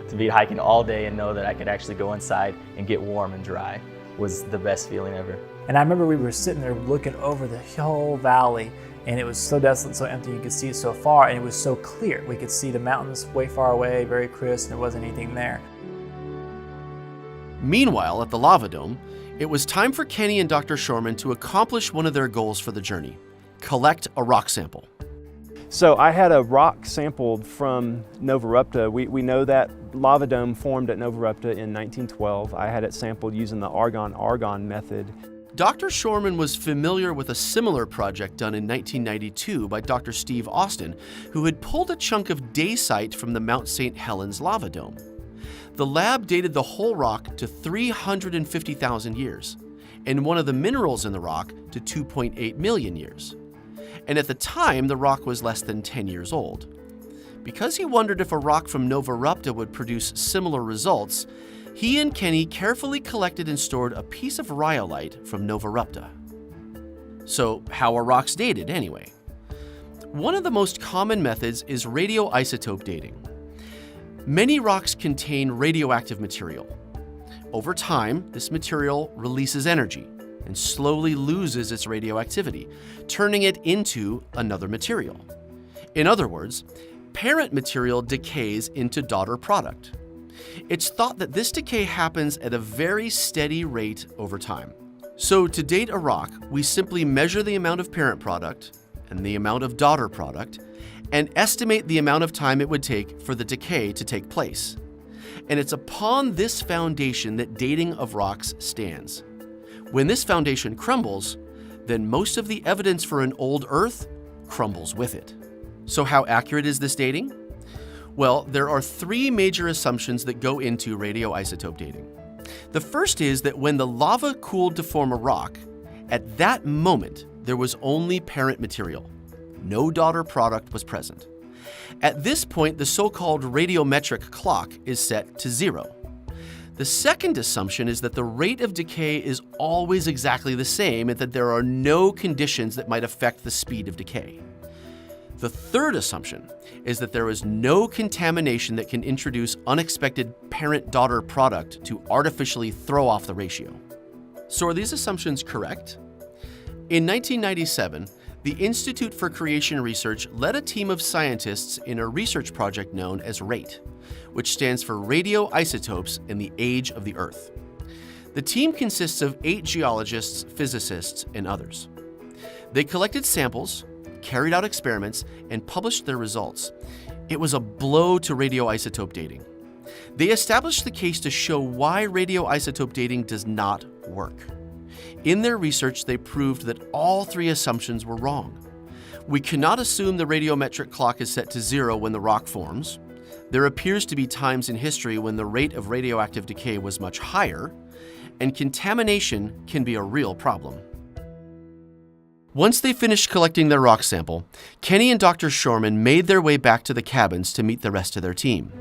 [SPEAKER 11] To be hiking all day and know that I could actually go inside and get warm and dry was the best feeling ever.
[SPEAKER 8] And I remember we were sitting there looking over the whole valley, and it was so desolate, so empty, you could see so far, and it was so clear. We could see the mountains way far away, very crisp, and there wasn't anything there.
[SPEAKER 3] Meanwhile, at the lava dome, it was time for Kenny and Dr. Shormann to accomplish one of their goals for the journey: collect a rock sample.
[SPEAKER 7] So I had a rock sampled from Novarupta. We know that lava dome formed at Novarupta in 1912. I had it sampled using the argon-argon method.
[SPEAKER 3] Dr. Shormann was familiar with a similar project done in 1992 by Dr. Steve Austin, who had pulled a chunk of dacite from the Mount St. Helens lava dome. The lab dated the whole rock to 350,000 years, and one of the minerals in the rock to 2.8 million years. And at the time, the rock was less than 10 years old. Because he wondered if a rock from Novarupta would produce similar results, he and Kenny carefully collected and stored a piece of rhyolite from Novarupta. So how are rocks dated anyway? One of the most common methods is radioisotope dating. Many rocks contain radioactive material. Over time, this material releases energy, and slowly loses its radioactivity, turning it into another material. In other words, parent material decays into daughter product. It's thought that this decay happens at a very steady rate over time. So to date a rock, we simply measure the amount of parent product and the amount of daughter product and estimate the amount of time it would take for the decay to take place. And it's upon this foundation that dating of rocks stands. When this foundation crumbles, then most of the evidence for an old Earth crumbles with it. So how accurate is this dating? Well, there are three major assumptions that go into radioisotope dating. The first is that when the lava cooled to form a rock, at that moment there was only parent material. No daughter product was present. At this point, the so-called radiometric clock is set to 0. The second assumption is that the rate of decay is always exactly the same and that there are no conditions that might affect the speed of decay. The third assumption is that there is no contamination that can introduce unexpected parent-daughter product to artificially throw off the ratio. So are these assumptions correct? In 1997, the Institute for Creation Research led a team of scientists in a research project known as RATE, which stands for Radioisotopes in the Age of the Earth. The team consists of 8 geologists, physicists, and others. They collected samples, carried out experiments, and published their results. It was a blow to radioisotope dating. They established the case to show why radioisotope dating does not work. In their research, they proved that all 3 assumptions were wrong. We cannot assume the radiometric clock is set to 0 when the rock forms. There appears to be times in history when the rate of radioactive decay was much higher, and contamination can be a real problem. Once they finished collecting their rock sample, Kenny and Dr. Shormann made their way back to the cabins to meet the rest of their team.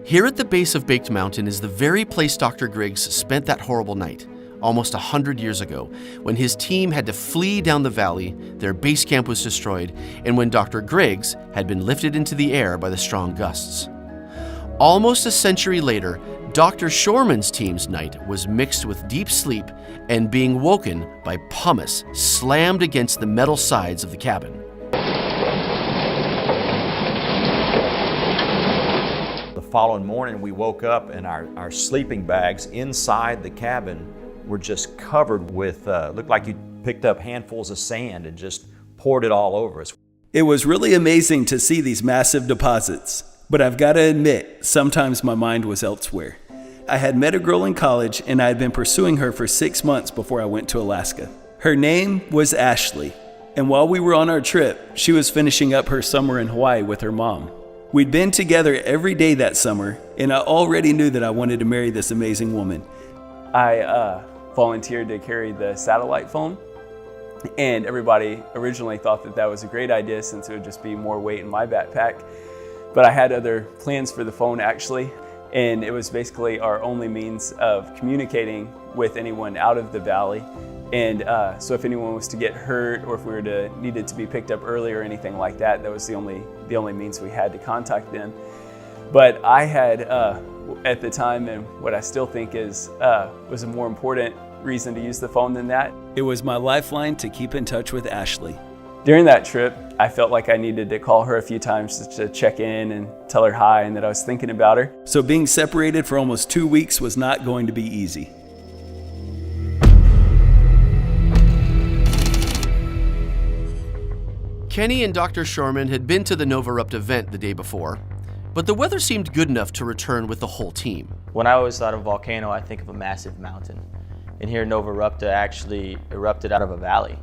[SPEAKER 3] Here at the base of Baked Mountain is the very place Dr. Griggs spent that horrible night, almost 100 years ago, when his team had to flee down the valley, their base camp was destroyed, and when Dr. Griggs had been lifted into the air by the strong gusts. Almost a century later, Dr. Shormann's team's night was mixed with deep sleep and being woken by pumice slammed against the metal sides of the cabin.
[SPEAKER 10] The following morning, we woke up and our sleeping bags inside the cabin were just covered with, looked like you picked up handfuls of sand and just poured it all over us.
[SPEAKER 2] It was really amazing to see these massive deposits, but I've got to admit, sometimes my mind was elsewhere. I had met a girl in college and I had been pursuing her for 6 months before I went to Alaska. Her name was Ashley, and while we were on our trip, she was finishing up her summer in Hawaii with her mom. We'd been together every day that summer, and I already knew that I wanted to marry this amazing woman. I volunteered to carry the satellite phone, and everybody originally thought that that was a great idea since it would just be more weight in my backpack. But I had other plans for the phone actually, and it was basically our only means of communicating with anyone out of the valley. And so if anyone was to get hurt or if we were needed to be picked up early or anything like that, that was the only means we had to contact them. But I had, at the time, and what I still think is was a more important reason to use the phone than that. It was my lifeline to keep in touch with Ashley. During that trip, I felt like I needed to call her a few times to check in and tell her hi and that I was thinking about her. So being separated for almost 2 weeks was not going to be easy.
[SPEAKER 3] Kenny and Dr. Shormann had been to the Novarupta vent the day before, but the weather seemed good enough to return with the whole team.
[SPEAKER 11] When I always thought of volcano, I think of a massive mountain. And here Novarupta actually erupted out of a valley.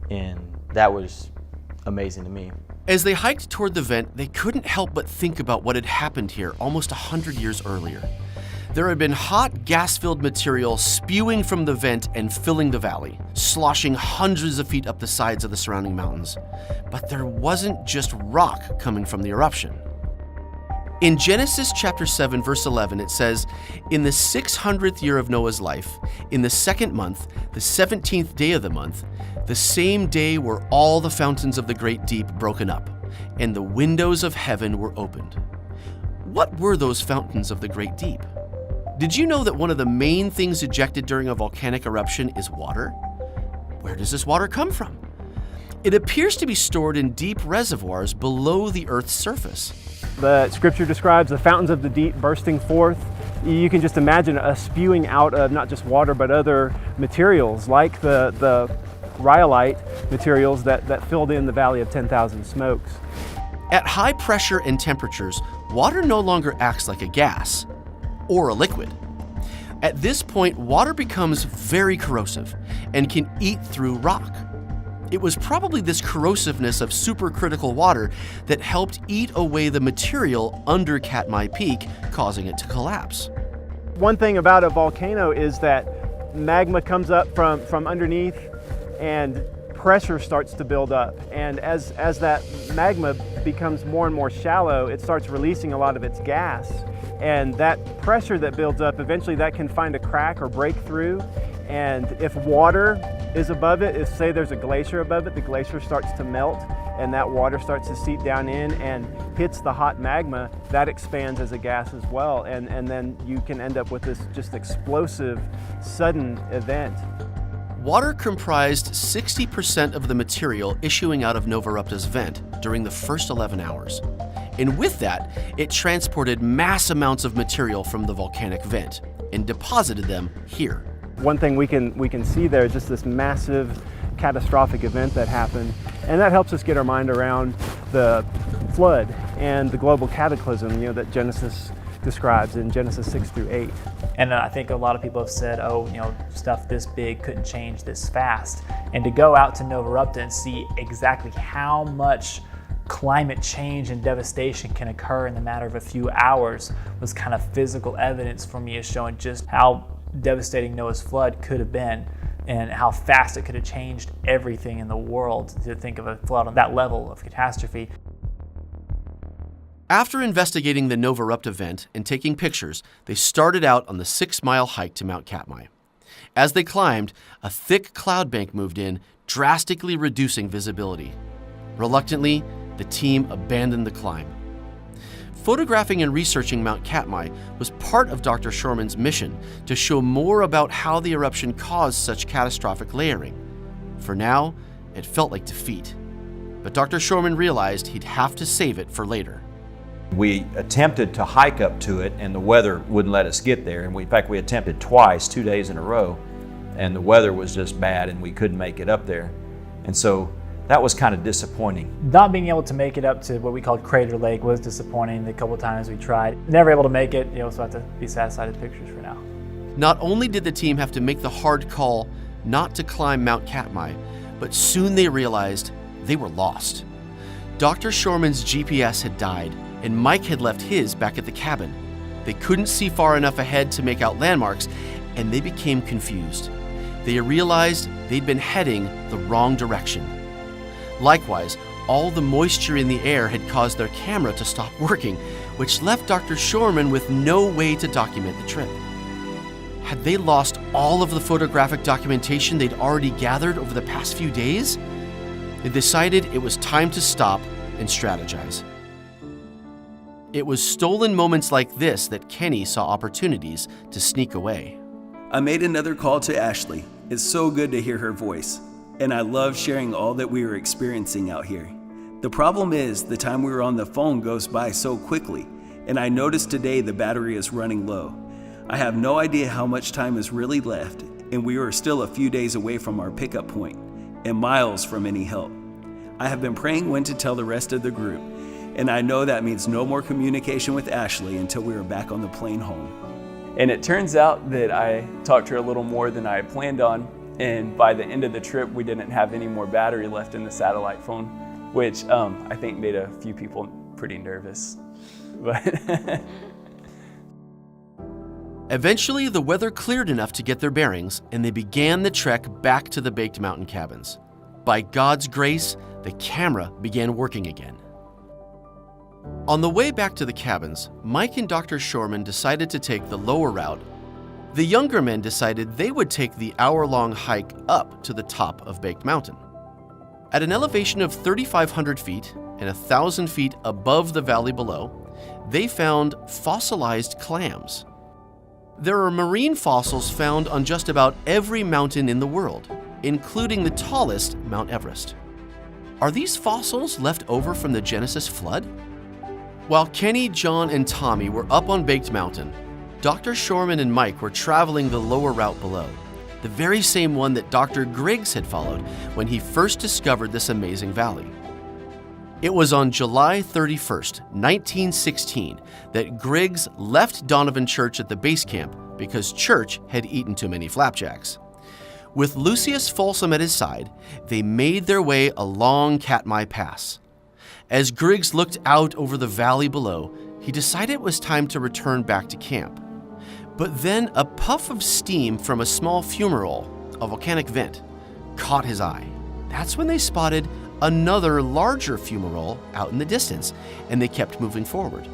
[SPEAKER 11] And that was amazing to me.
[SPEAKER 3] As they hiked toward the vent, they couldn't help but think about what had happened here almost 100 years earlier. There had been hot, gas-filled material spewing from the vent and filling the valley, sloshing hundreds of feet up the sides of the surrounding mountains. But there wasn't just rock coming from the eruption. In Genesis chapter 7, verse 11, it says, "In the 600th year of Noah's life, in the 2nd month, the 17th day of the month, the same day were all the fountains of the great deep broken up, and the windows of heaven were opened." What were those fountains of the great deep? Did you know that one of the main things ejected during a volcanic eruption is water? Where does this water come from? It appears to be stored in deep reservoirs below the Earth's surface.
[SPEAKER 7] The scripture describes the fountains of the deep bursting forth. You can just imagine us spewing out of not just water, but other materials like the rhyolite materials that filled in the Valley of 10,000 Smokes.
[SPEAKER 3] At high pressure and temperatures, water no longer acts like a gas or a liquid. At this point, water becomes very corrosive and can eat through rock. It was probably this corrosiveness of supercritical water that helped eat away the material under Katmai Peak, causing it to collapse.
[SPEAKER 7] One thing about a volcano is that magma comes up from underneath and pressure starts to build up. And as that magma becomes more and more shallow, it starts releasing a lot of its gas. And that pressure that builds up, eventually that can find a crack or break through. And if water is above it, if say there's a glacier above it, the glacier starts to melt and that water starts to seep down in and hits the hot magma, that expands as a gas as well. And then you can end up with this just explosive, sudden event.
[SPEAKER 3] Water comprised 60% of the material issuing out of Novarupta's vent during the first 11 hours. And with that, it transported mass amounts of material from the volcanic vent and deposited them here.
[SPEAKER 7] One thing we can see there is just this massive catastrophic event that happened, and that helps us get our mind around the flood and the global cataclysm, that Genesis describes in Genesis 6 through 8.
[SPEAKER 8] And I think a lot of people have said, stuff this big couldn't change this fast. And to go out to Novarupta and see exactly how much climate change and devastation can occur in the matter of a few hours was kind of physical evidence for me, as showing just how devastating Noah's flood could have been and how fast it could have changed everything in the world. To think of a flood on that level of catastrophe.
[SPEAKER 3] After investigating the Novarupta vent and taking pictures, they started out on the 6-mile hike to Mount Katmai. As they climbed, a thick cloud bank moved in, drastically reducing visibility. Reluctantly, the team abandoned the climb. Photographing and researching Mount Katmai was part of Dr. Shormann's mission to show more about how the eruption caused such catastrophic layering. For now, it felt like defeat. But Dr. Shormann realized he'd have to save it for later.
[SPEAKER 10] We attempted to hike up to it and the weather wouldn't let us get there. And in fact, we attempted twice, 2 days in a row, and the weather was just bad and we couldn't make it up there. And so that was kind of disappointing.
[SPEAKER 8] Not being able to make it up to what we called Crater Lake was disappointing the couple times we tried. Never able to make it, so I have to be satisfied with pictures for now.
[SPEAKER 3] Not only did the team have to make the hard call not to climb Mount Katmai, but soon they realized they were lost. Dr. Shormann's GPS had died, and Mike had left his back at the cabin. They couldn't see far enough ahead to make out landmarks, and they became confused. They realized they'd been heading the wrong direction. Likewise, all the moisture in the air had caused their camera to stop working, which left Dr. Shormann with no way to document the trip. Had they lost all of the photographic documentation they'd already gathered over the past few days? They decided it was time to stop and strategize. It was stolen moments like this that Kenny saw opportunities to sneak away.
[SPEAKER 2] I made another call to Ashley. It's so good to hear her voice, and I love sharing all that we were experiencing out here. The problem is the time we were on the phone goes by so quickly, and I noticed today the battery is running low. I have no idea how much time is really left, and we are still a few days away from our pickup point and miles from any help. I have been praying when to tell the rest of the group, and I know that means no more communication with Ashley until we are back on the plane home.
[SPEAKER 9] And it turns out that I talked to her a little more than I had planned on, and by the end of the trip we didn't have any more battery left in the satellite phone, which I think made a few people pretty nervous. But
[SPEAKER 3] Eventually, the weather cleared enough to get their bearings, and they began the trek back to the Baked Mountain cabins. By God's grace, the camera began working again. On the way back to the cabins, Mike and Dr. Shormann decided to take the lower route. The younger men decided they would take the hour-long hike up to the top of Baked Mountain. At an elevation of 3,500 feet and 1,000 feet above the valley below, they found fossilized clams. There are marine fossils found on just about every mountain in the world, including the tallest, Mount Everest. Are these fossils left over from the Genesis flood? While Kenny, John, and Tommy were up on Baked Mountain, Dr. Shormann and Mike were traveling the lower route below, the very same one that Dr. Griggs had followed when he first discovered this amazing valley. It was on July 31st, 1916, that Griggs left Donovan Church at the base camp because Church had eaten too many flapjacks. With Lucius Folsom at his side, they made their way along Katmai Pass. As Griggs looked out over the valley below, he decided it was time to return back to camp. But then a puff of steam from a small fumarole, a volcanic vent, caught his eye. That's when they spotted another larger fumarole out in the distance, and they kept moving forward.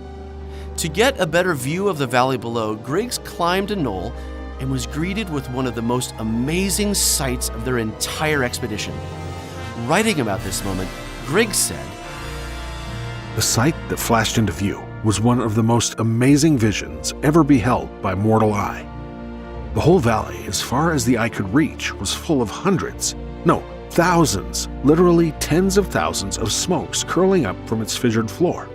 [SPEAKER 3] To get a better view of the valley below, Griggs climbed a knoll and was greeted with one of the most amazing sights of their entire expedition. Writing about this moment, Griggs said,
[SPEAKER 12] "The sight that flashed into view was one of the most amazing visions ever beheld by mortal eye. The whole valley, as far as the eye could reach, was full of thousands, literally tens of thousands of smokes curling up from its fissured floor.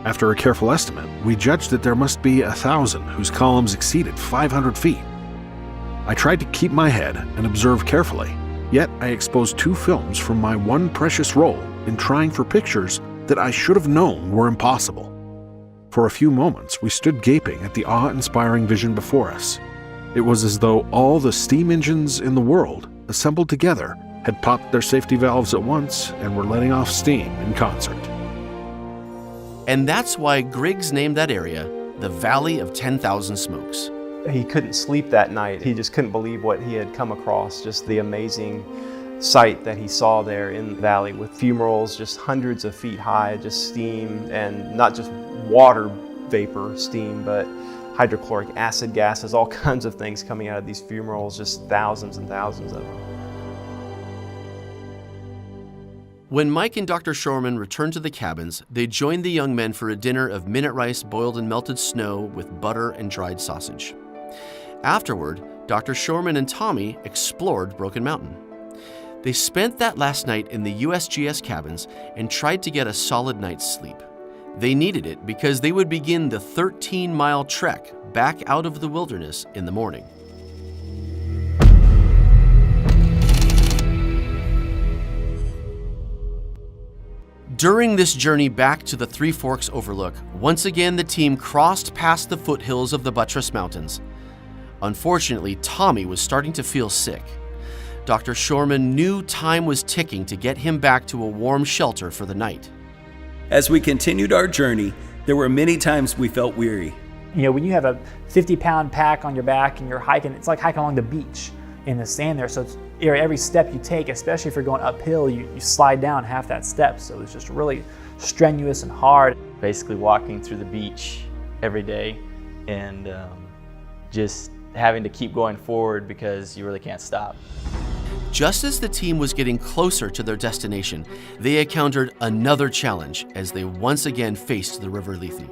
[SPEAKER 12] After a careful estimate, we judged that there must be 1,000 whose columns exceeded 500 feet. I tried to keep my head and observe carefully, yet I exposed 2 films from my one precious roll in trying for pictures that I should have known were impossible. For a few moments, we stood gaping at the awe-inspiring vision before us. It was as though all the steam engines in the world, assembled together, had popped their safety valves at once and were letting off steam in concert."
[SPEAKER 3] And that's why Griggs named that area the Valley of 10,000 Smokes.
[SPEAKER 7] He couldn't sleep that night. He just couldn't believe what he had come across, just the amazing sight that he saw there in the valley with fumaroles just hundreds of feet high, just steam, and not just water vapor steam, but hydrochloric acid gases, all kinds of things coming out of these fumaroles, just thousands and thousands of them.
[SPEAKER 3] When Mike and Dr. Shormann returned to the cabins, they joined the young men for a dinner of minute rice boiled in melted snow with butter and dried sausage. Afterward, Dr. Shormann and Tommy explored Broken Mountain. They spent that last night in the USGS cabins and tried to get a solid night's sleep. They needed it because they would begin the 13-mile trek back out of the wilderness in the morning. During this journey back to the Three Forks Overlook, once again the team crossed past the foothills of the Buttress Mountains. Unfortunately, Tommy was starting to feel sick. Dr. Shormann knew time was ticking to get him back to a warm shelter for the night.
[SPEAKER 2] As we continued our journey, there were many times we felt weary.
[SPEAKER 8] You know, when you have a 50-pound pack on your back and you're hiking, it's like hiking along the beach in the sand there. So it's, every step you take, especially if you're going uphill, you slide down half that step. So it's just really strenuous and hard.
[SPEAKER 11] Basically walking through the beach every day and just having to keep going forward because you really can't stop.
[SPEAKER 3] Just as the team was getting closer to their destination, they encountered another challenge as they once again faced the River Lethe.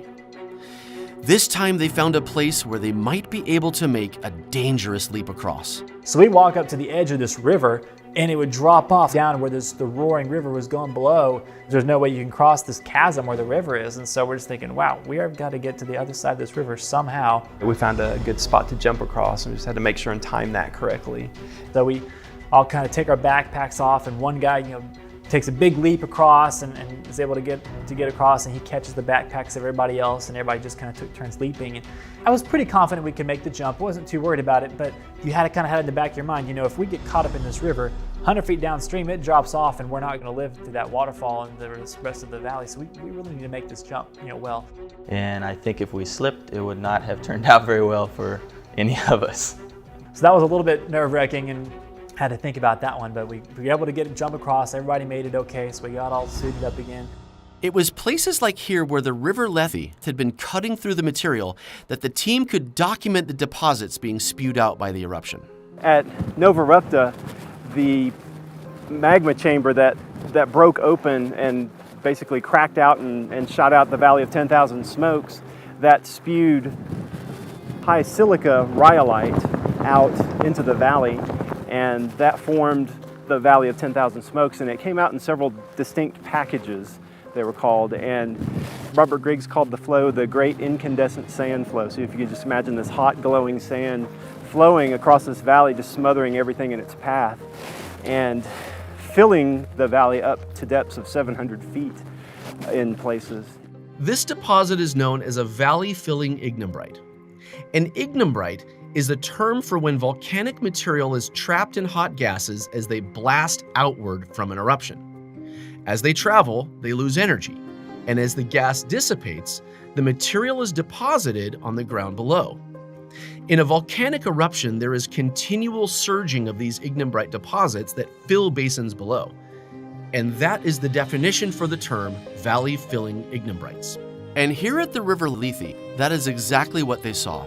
[SPEAKER 3] This time they found a place where they might be able to make a dangerous leap across.
[SPEAKER 8] So we walk up to the edge of this river and it would drop off down where the roaring river was going below. There's no way you can cross this chasm where the river is. And so we're just thinking, wow, we have got to get to the other side of this river somehow.
[SPEAKER 7] We found a good spot to jump across and we just had to make sure and time that correctly.
[SPEAKER 8] So we all kind of take our backpacks off and one guy, takes a big leap across and is able to get across, and he catches the backpacks of everybody else, and everybody just kind of took turns leaping. And I was pretty confident we could make the jump. I wasn't too worried about it, but you had to kind of have it in the back of your mind, if we get caught up in this river, 100 feet downstream, it drops off and we're not going to live through that waterfall and the rest of the valley. So we really need to make this jump, well.
[SPEAKER 11] And I think if we slipped, it would not have turned out very well for any of us.
[SPEAKER 8] So that was a little bit nerve-wracking and had to think about that one, but we were able to get a jump across. Everybody made it okay, so we got all suited up again.
[SPEAKER 3] It was places like here where the River Lethe had been cutting through the material that the team could document the deposits being spewed out by the eruption.
[SPEAKER 7] At Novarupta, the magma chamber that broke open and basically cracked out and shot out the Valley of 10,000 Smokes, that spewed high silica rhyolite out into the valley, and that formed the Valley of 10,000 Smokes, and it came out in several distinct packages, they were called, and Robert Griggs called the flow the Great Incandescent Sand Flow. So if you could just imagine this hot glowing sand flowing across this valley, just smothering everything in its path and filling the valley up to depths of 700 feet in places.
[SPEAKER 3] This deposit is known as a valley-filling ignimbrite. An ignimbrite is a term for when volcanic material is trapped in hot gases as they blast outward from an eruption. As they travel, they lose energy, and as the gas dissipates, the material is deposited on the ground below. In a volcanic eruption, there is continual surging of these ignimbrite deposits that fill basins below. And that is the definition for the term valley-filling ignimbrites. And here at the River Lethe, that is exactly what they saw.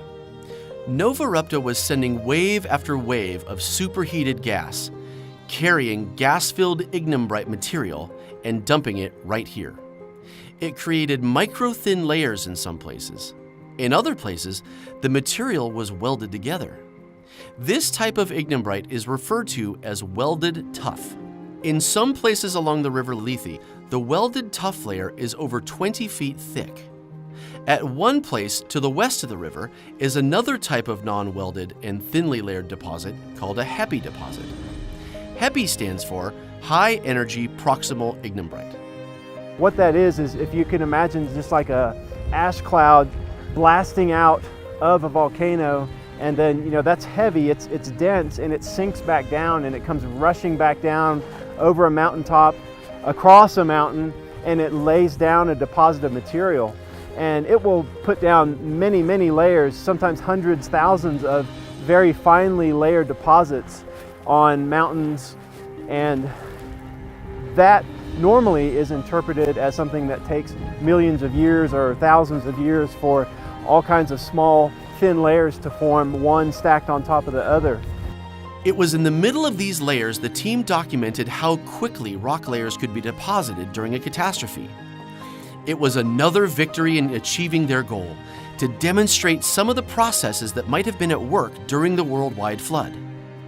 [SPEAKER 3] Novarupta was sending wave after wave of superheated gas, carrying gas-filled ignimbrite material and dumping it right here. It created micro-thin layers in some places. In other places, the material was welded together. This type of ignimbrite is referred to as welded tuff. In some places along the River Lethe, the welded tuff layer is over 20 feet thick. At one place to the west of the river is another type of non-welded and thinly layered deposit called a HEPI deposit. HEPI stands for High Energy Proximal Ignimbrite.
[SPEAKER 7] What that is if you can imagine just like a ash cloud blasting out of a volcano, and then that's heavy, it's dense, and it sinks back down and it comes rushing back down over a mountaintop, across a mountain, and it lays down a deposit of material. And it will put down many, many layers, sometimes hundreds, thousands of very finely layered deposits on mountains, and that normally is interpreted as something that takes millions of years or thousands of years for all kinds of small, thin layers to form, one stacked on top of the other.
[SPEAKER 3] It was in the middle of these layers the team documented how quickly rock layers could be deposited during a catastrophe. It was another victory in achieving their goal, to demonstrate some of the processes that might have been at work during the worldwide flood.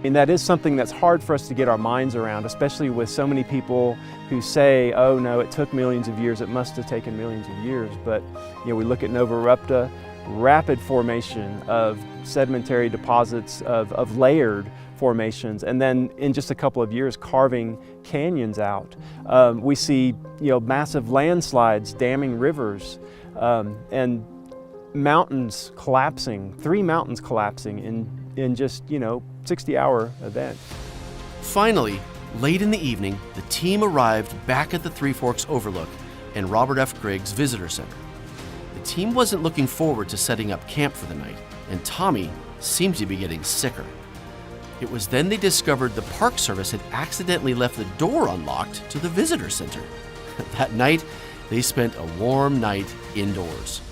[SPEAKER 7] And that is something that's hard for us to get our minds around, especially with so many people who say, oh no, it took millions of years, it must have taken millions of years. But we look at Novarupta, rapid formation of sedimentary deposits of layered formations, and then in just a couple of years carving canyons out. We see massive landslides damming rivers, and mountains collapsing, 3 mountains collapsing in just 60-hour event.
[SPEAKER 3] Finally, late in the evening, the team arrived back at the Three Forks Overlook and Robert F. Griggs Visitor Center. The team wasn't looking forward to setting up camp for the night, and Tommy seemed to be getting sicker. It was then they discovered the Park Service had accidentally left the door unlocked to the visitor center. That night, they spent a warm night indoors.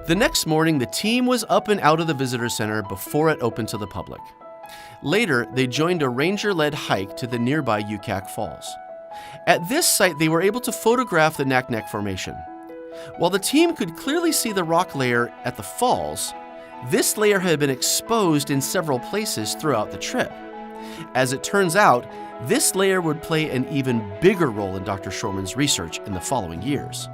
[SPEAKER 3] The next morning, the team was up and out of the visitor center before it opened to the public. Later, they joined a ranger-led hike to the nearby Ukak Falls. At this site, they were able to photograph the Naknek Formation. While the team could clearly see the rock layer at the falls, this layer had been exposed in several places throughout the trip. As it turns out, this layer would play an even bigger role in Dr. Shormann's research in the following years.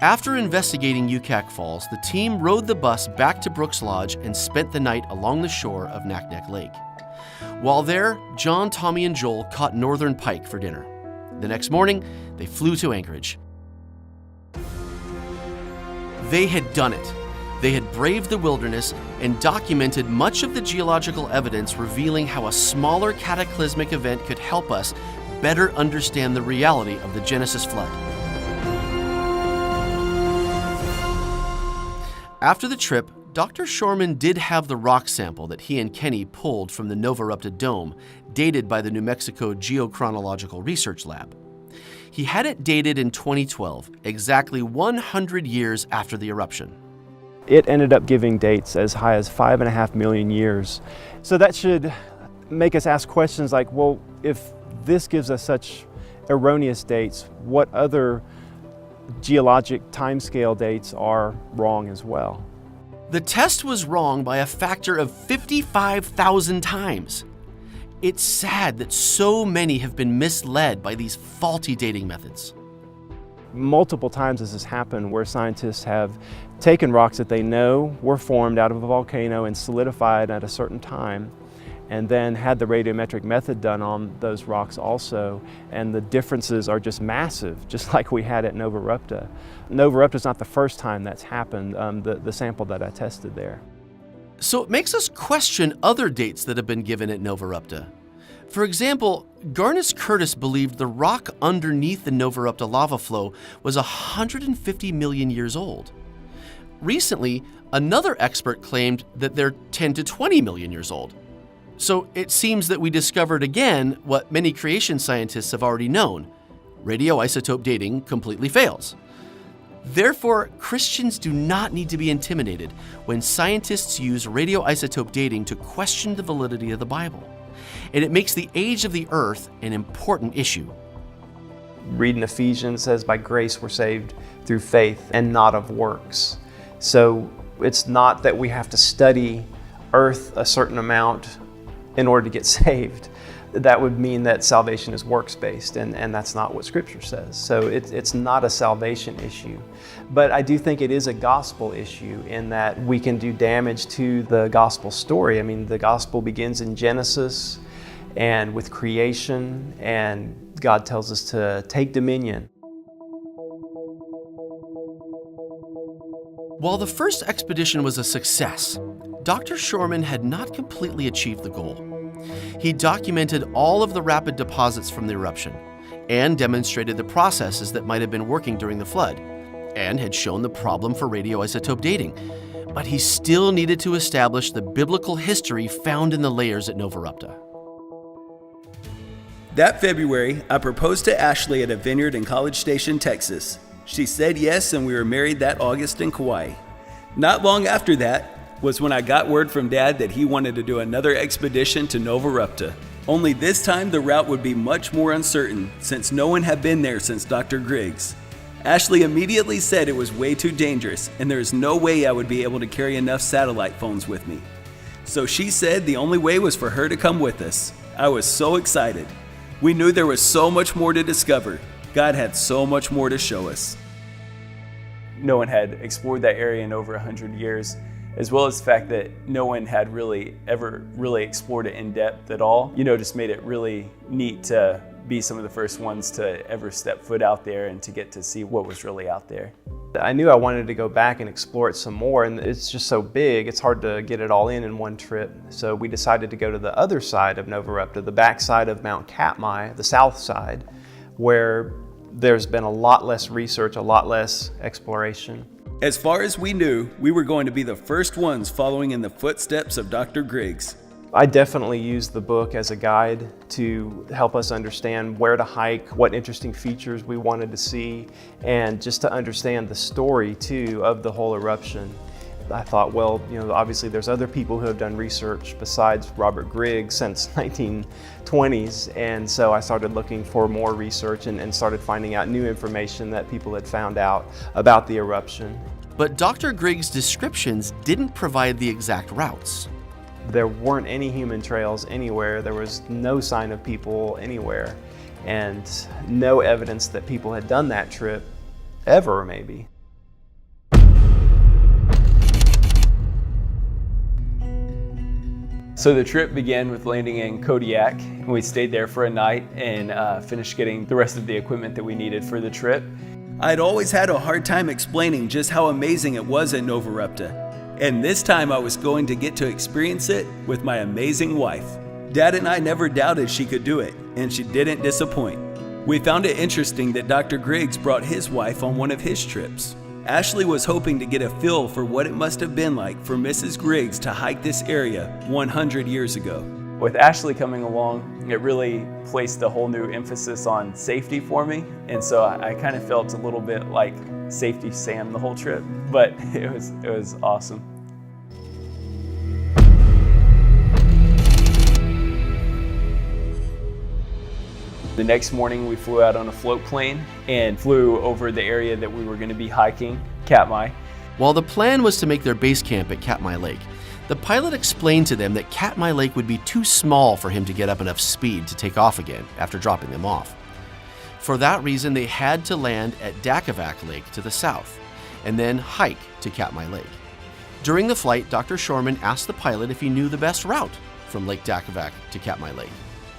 [SPEAKER 3] After investigating Ukak Falls, the team rode the bus back to Brooks Lodge and spent the night along the shore of Naknek Lake. While there, John, Tommy, and Joel caught northern pike for dinner. The next morning, they flew to Anchorage. They had done it. They had braved the wilderness and documented much of the geological evidence revealing how a smaller cataclysmic event could help us better understand the reality of the Genesis flood. After the trip, Dr. Shormann did have the rock sample that he and Kenny pulled from the Novarupta Dome, dated by the New Mexico Geochronological Research Lab. He had it dated in 2012, exactly 100 years after the eruption.
[SPEAKER 7] It ended up giving dates as high as 5.5 million years. So that should make us ask questions like, well, if this gives us such erroneous dates, what other geologic timescale dates are wrong as well.
[SPEAKER 3] The test was wrong by a factor of 55,000 times. It's sad that so many have been misled by these faulty dating methods.
[SPEAKER 7] Multiple times this has happened where scientists have taken rocks that they know were formed out of a volcano and solidified at a certain time, and then had the radiometric method done on those rocks also, and the differences are just massive, just like we had at Novarupta. Novarupta is not the first time that's happened, the sample that I tested there.
[SPEAKER 3] So it makes us question other dates that have been given at Novarupta. For example, Garnis Curtis believed the rock underneath the Novarupta lava flow was 150 million years old. Recently, another expert claimed that they're 10 to 20 million years old. So it seems that we discovered again what many creation scientists have already known: radioisotope dating completely fails. Therefore, Christians do not need to be intimidated when scientists use radioisotope dating to question the validity of the Bible. And it makes the age of the earth an important issue.
[SPEAKER 7] Reading Ephesians says, by grace we're saved through faith and not of works. So it's not that we have to study earth a certain amount in order to get saved. That would mean that salvation is works-based, and that's not what Scripture says. So it's not a salvation issue. But I do think it is a gospel issue in that we can do damage to the gospel story. I mean, the gospel begins in Genesis and with creation, and God tells us to take dominion.
[SPEAKER 3] While the first expedition was a success, Dr. Shormann had not completely achieved the goal. He documented all of the rapid deposits from the eruption and demonstrated the processes that might have been working during the flood, and had shown the problem for radioisotope dating. But he still needed to establish the biblical history found in the layers at Novarupta.
[SPEAKER 2] That February, I proposed to Ashley at a vineyard in College Station, Texas. She said yes, and we were married that August in Kauai. Not long after that was when I got word from Dad that he wanted to do another expedition to Novarupta. Only this time the route would be much more uncertain, since no one had been there since Dr. Griggs. Ashley immediately said it was way too dangerous, and there is no way I would be able to carry enough satellite phones with me. So she said the only way was for her to come with us. I was so excited. We knew there was so much more to discover. God had so much more to show us. No one had explored that area in over 100 years, as well as the fact that no one had ever really explored it in depth at all. Just made it really neat to be some of the first ones to ever step foot out there and to get to see what was really out there.
[SPEAKER 7] I knew I wanted to go back and explore it some more, and it's just so big, it's hard to get it all in one trip. So we decided to go to the other side of Novarupta, the back side of Mount Katmai, the south side, where there's been a lot less research, a lot less exploration.
[SPEAKER 2] As far as we knew, we were going to be the first ones following in the footsteps of Dr. Griggs.
[SPEAKER 7] I definitely used the book as a guide to help us understand where to hike, what interesting features we wanted to see, and just to understand the story too of the whole eruption. I thought, well, obviously there's other people who have done research besides Robert Griggs since 1920s, and so I started looking for more research and started finding out new information that people had found out about the eruption.
[SPEAKER 3] But Dr. Griggs' descriptions didn't provide the exact routes.
[SPEAKER 7] There weren't any human trails anywhere. There was no sign of people anywhere, and no evidence that people had done that trip ever, maybe.
[SPEAKER 9] So the trip began with landing in Kodiak, and we stayed there for a night and finished getting the rest of the equipment that we needed for the trip.
[SPEAKER 2] I'd always had a hard time explaining just how amazing it was at Novarupta, and this time I was going to get to experience it with my amazing wife. Dad and I never doubted she could do it, and she didn't disappoint. We found it interesting that Dr. Griggs brought his wife on one of his trips. Ashley was hoping to get a feel for what it must have been like for Mrs. Griggs to hike this area 100 years ago.
[SPEAKER 9] With Ashley coming along, it really placed a whole new emphasis on safety for me, and so I kind of felt a little bit like Safety Sam the whole trip, but it was awesome. The next morning we flew out on a float plane and flew over the area that we were going to be hiking, Katmai.
[SPEAKER 3] While the plan was to make their base camp at Katmai Lake, the pilot explained to them that Katmai Lake would be too small for him to get up enough speed to take off again after dropping them off. For that reason, they had to land at Dakavac Lake to the south, and then hike to Katmai Lake. During the flight, Dr. Shormann asked the pilot if he knew the best route from Lake Dakavac to Katmai Lake.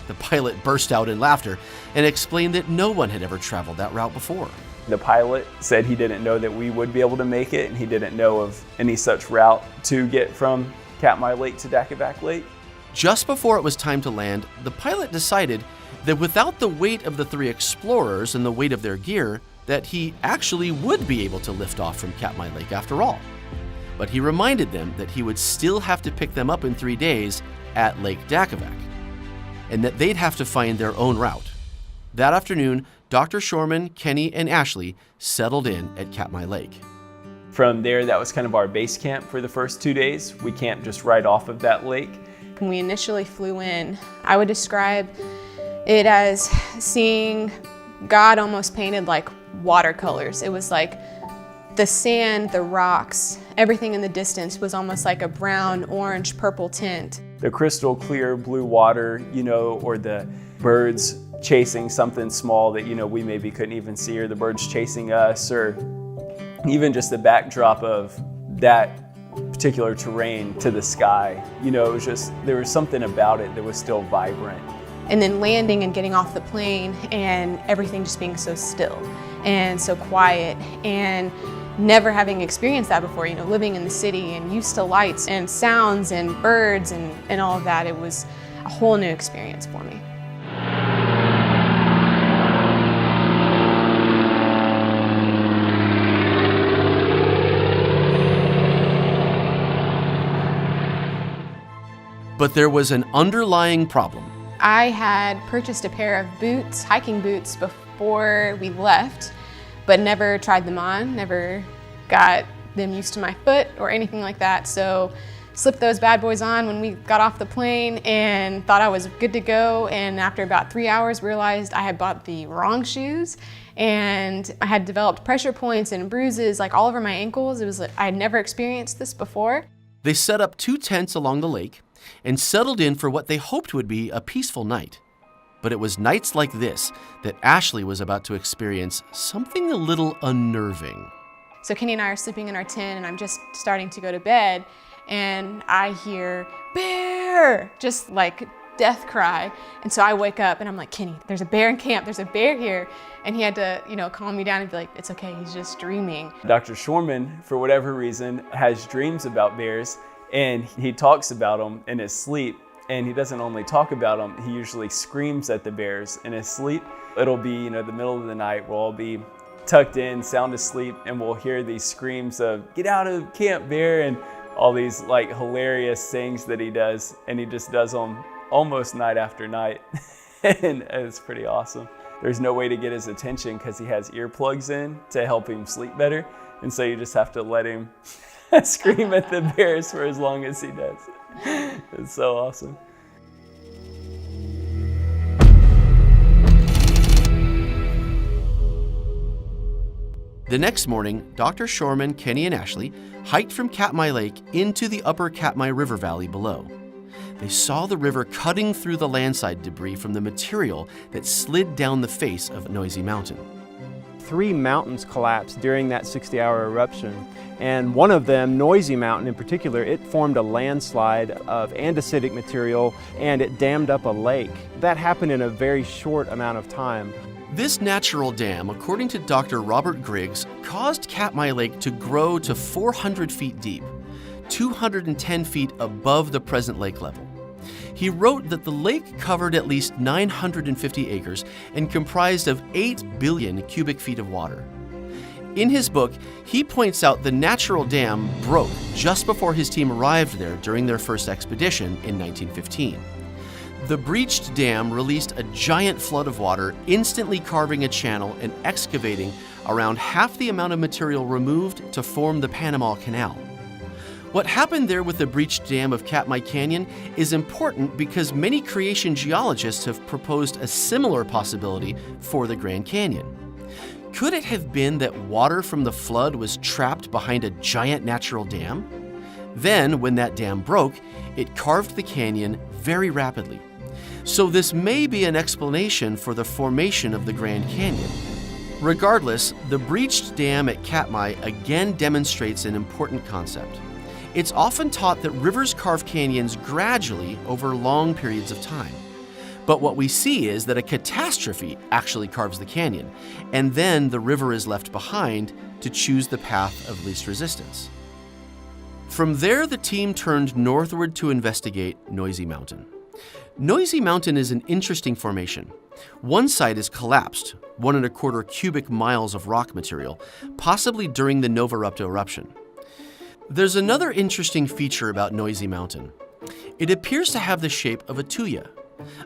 [SPEAKER 3] The pilot burst out in laughter and explained that no one had ever traveled that route before.
[SPEAKER 9] The pilot said he didn't know that we would be able to make it, and he didn't know of any such route to get from Katmai Lake to Dakavac Lake.
[SPEAKER 3] Just before it was time to land, the pilot decided that without the weight of the three explorers and the weight of their gear, that he actually would be able to lift off from Katmai Lake after all. But he reminded them that he would still have to pick them up in 3 days at Lake Dakavac, and that they'd have to find their own route. That afternoon, Dr. Shormann, Kenny, and Ashley settled in at Katmai Lake.
[SPEAKER 9] From there, that was kind of our base camp for the first 2 days. We camped just right off of that lake.
[SPEAKER 13] When we initially flew in, I would describe it as seeing God almost painted like watercolors. It was like the sand, the rocks, everything in the distance was almost like a brown, orange, purple tint.
[SPEAKER 9] The crystal clear blue water, or the birds chasing something small that, we maybe couldn't even see, or the birds chasing us, or even just the backdrop of that particular terrain to the sky. It was just, there was something about it that was still vibrant.
[SPEAKER 13] And then landing and getting off the plane and everything just being so still and so quiet, and never having experienced that before, living in the city and used to lights and sounds and birds and all of that. It was a whole new experience for me.
[SPEAKER 3] But there was an underlying problem.
[SPEAKER 13] I had purchased a pair of boots, hiking boots, before we left, but never tried them on, never got them used to my foot or anything like that. So slipped those bad boys on when we got off the plane and thought I was good to go. And after about 3 hours, realized I had bought the wrong shoes, and I had developed pressure points and bruises like all over my ankles. It was like I had never experienced this before.
[SPEAKER 3] They set up 2 tents along the lake and settled in for what they hoped would be a peaceful night. But it was nights like this that Ashley was about to experience something a little unnerving.
[SPEAKER 13] So Kenny and I are sleeping in our tent, and I'm just starting to go to bed, and I hear, "Bear!" just like death cry. And so I wake up and I'm like, "Kenny, there's a bear in camp, there's a bear here." And he had to, calm me down and be like, "It's okay, he's just dreaming."
[SPEAKER 9] Dr. Shormann, for whatever reason, has dreams about bears, and he talks about them in his sleep. And he doesn't only talk about them, he usually screams at the bears in his sleep. It'll be, the middle of the night, we'll all be tucked in, sound asleep, and we'll hear these screams of, "Get out of camp, bear," and all these like hilarious things that he does. And he just does them almost night after night. And it's pretty awesome. There's no way to get his attention because he has earplugs in to help him sleep better. And so you just have to let him scream at the bears for as long as he does. It's so awesome.
[SPEAKER 3] The next morning, Dr. Shormann, Kenny, and Ashley hiked from Katmai Lake into the upper Katmai River valley below. They saw the river cutting through the landside debris from the material that slid down the face of Noisy Mountain.
[SPEAKER 7] 3 mountains collapsed during that 60-hour eruption, and one of them, Noisy Mountain in particular, it formed a landslide of andesitic material, and it dammed up a lake. That happened in a very short amount of time.
[SPEAKER 3] This natural dam, according to Dr. Robert Griggs, caused Katmai Lake to grow to 400 feet deep, 210 feet above the present lake level. He wrote that the lake covered at least 950 acres and comprised of 8 billion cubic feet of water. In his book, he points out the natural dam broke just before his team arrived there during their first expedition in 1915. The breached dam released a giant flood of water, instantly carving a channel and excavating around half the amount of material removed to form the Panama Canal. What happened there with the breached dam of Katmai Canyon is important because many creation geologists have proposed a similar possibility for the Grand Canyon. Could it have been that water from the flood was trapped behind a giant natural dam? Then, when that dam broke, it carved the canyon very rapidly. So this may be an explanation for the formation of the Grand Canyon. Regardless, the breached dam at Katmai again demonstrates an important concept. It's often taught that rivers carve canyons gradually over long periods of time. But what we see is that a catastrophe actually carves the canyon, and then the river is left behind to choose the path of least resistance. From there, the team turned northward to investigate Noisy Mountain. Noisy Mountain is an interesting formation. One side is collapsed, 1¼ cubic miles of rock material, possibly during the Novarupta eruption. There's another interesting feature about Noisy Mountain. It appears to have the shape of a tuya.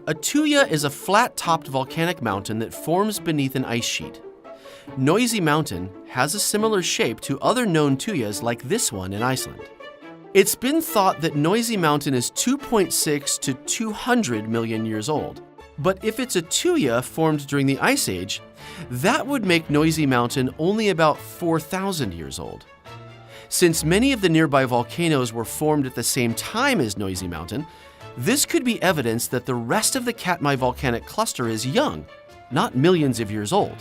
[SPEAKER 3] A tuya is a flat-topped volcanic mountain that forms beneath an ice sheet. Noisy Mountain has a similar shape to other known tuyas like this one in Iceland. It's been thought that Noisy Mountain is 2.6 to 200 million years old. But if it's a tuya formed during the Ice Age, that would make Noisy Mountain only about 4,000 years old. Since many of the nearby volcanoes were formed at the same time as Noisy Mountain, this could be evidence that the rest of the Katmai volcanic cluster is young, not millions of years old.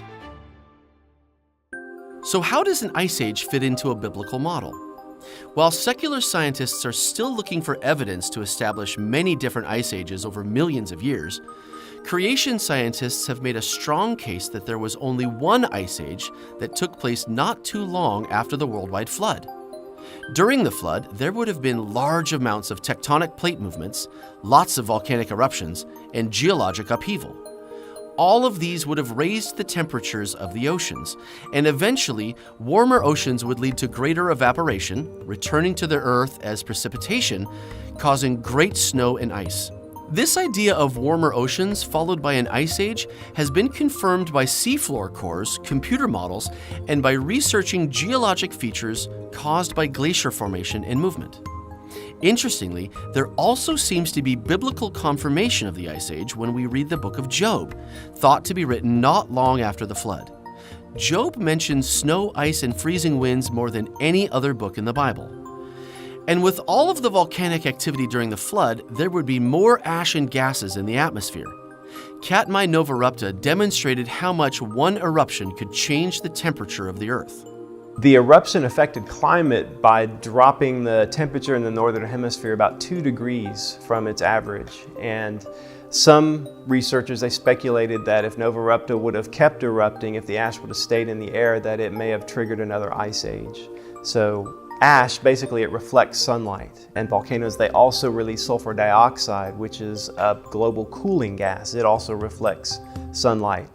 [SPEAKER 3] So how does an ice age fit into a biblical model? While secular scientists are still looking for evidence to establish many different ice ages over millions of years, creation scientists have made a strong case that there was only one ice age that took place not too long after the worldwide flood. During the flood, there would have been large amounts of tectonic plate movements, lots of volcanic eruptions, and geologic upheaval. All of these would have raised the temperatures of the oceans, and eventually, warmer oceans would lead to greater evaporation, returning to the Earth as precipitation, causing great snow and ice. This idea of warmer oceans followed by an ice age has been confirmed by seafloor cores, computer models, and by researching geologic features caused by glacier formation and movement. Interestingly, there also seems to be biblical confirmation of the Ice Age when we read the book of Job, thought to be written not long after the flood. Job mentions snow, ice, and freezing winds more than any other book in the Bible. And with all of the volcanic activity during the flood, there would be more ash and gases in the atmosphere. Katmai Novarupta demonstrated how much one eruption could change the temperature of the Earth.
[SPEAKER 7] The eruption affected climate by dropping the temperature in the northern hemisphere about 2 degrees from its average. And some researchers, they speculated that if Novarupta would have kept erupting, if the ash would have stayed in the air, that it may have triggered another ice age. So ash, basically it reflects sunlight. And volcanoes, they also release sulfur dioxide, which is a global cooling gas. It also reflects sunlight.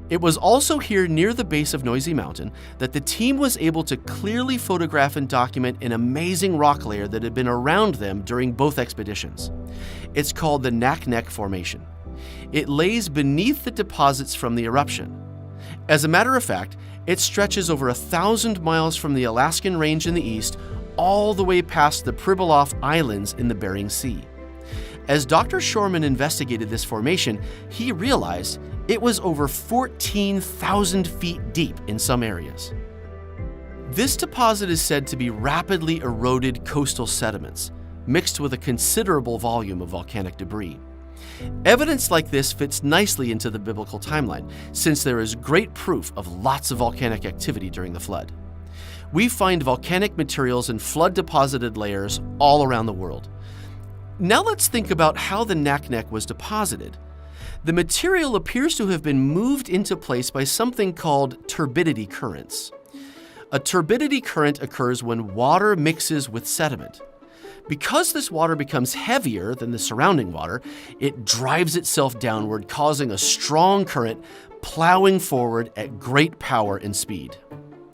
[SPEAKER 3] It was also here near the base of Noisy Mountain that the team was able to clearly photograph and document an amazing rock layer that had been around them during both expeditions. It's called the Naknek Formation. It lays beneath the deposits from the eruption. As a matter of fact, it stretches over 1,000 miles from the Alaskan Range in the east all the way past the Pribilof Islands in the Bering Sea. As Dr. Shormann investigated this formation, he realized it was over 14,000 feet deep in some areas. This deposit is said to be rapidly eroded coastal sediments, mixed with a considerable volume of volcanic debris. Evidence like this fits nicely into the biblical timeline, since there is great proof of lots of volcanic activity during the flood. We find volcanic materials in flood-deposited layers all around the world. Now let's think about how the Naknek was deposited. The material appears to have been moved into place by something called turbidity currents. A turbidity current occurs when water mixes with sediment. Because this water becomes heavier than the surrounding water, it drives itself downward, causing a strong current plowing forward at great power and speed.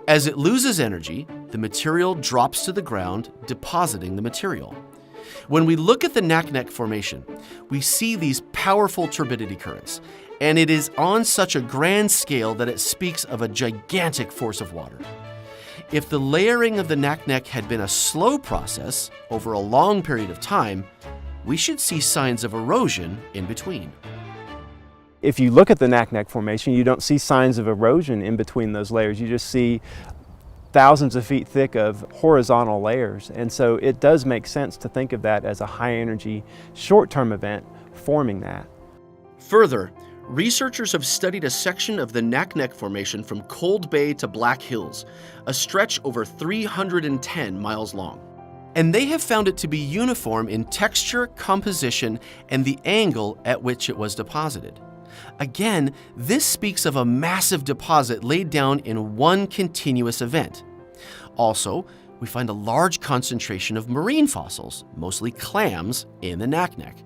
[SPEAKER 3] As it loses energy, the material drops to the ground, depositing the material. When we look at the Naknek Formation, we see these powerful turbidity currents, and it is on such a grand scale that it speaks of a gigantic force of water. If the layering of the Naknek had been a slow process over a long period of time, we should see signs of erosion in between.
[SPEAKER 7] If you look at the Naknek Formation, you don't see signs of erosion in between those layers. You just see thousands of feet thick of horizontal layers. And so it does make sense to think of that as a high energy short-term event forming that.
[SPEAKER 3] Further, researchers have studied a section of the Naknek Formation from Cold Bay to Black Hills, a stretch over 310 miles long. And they have found it to be uniform in texture, composition, and the angle at which it was deposited. Again, this speaks of a massive deposit laid down in one continuous event. Also, we find a large concentration of marine fossils, mostly clams, in the Naknek.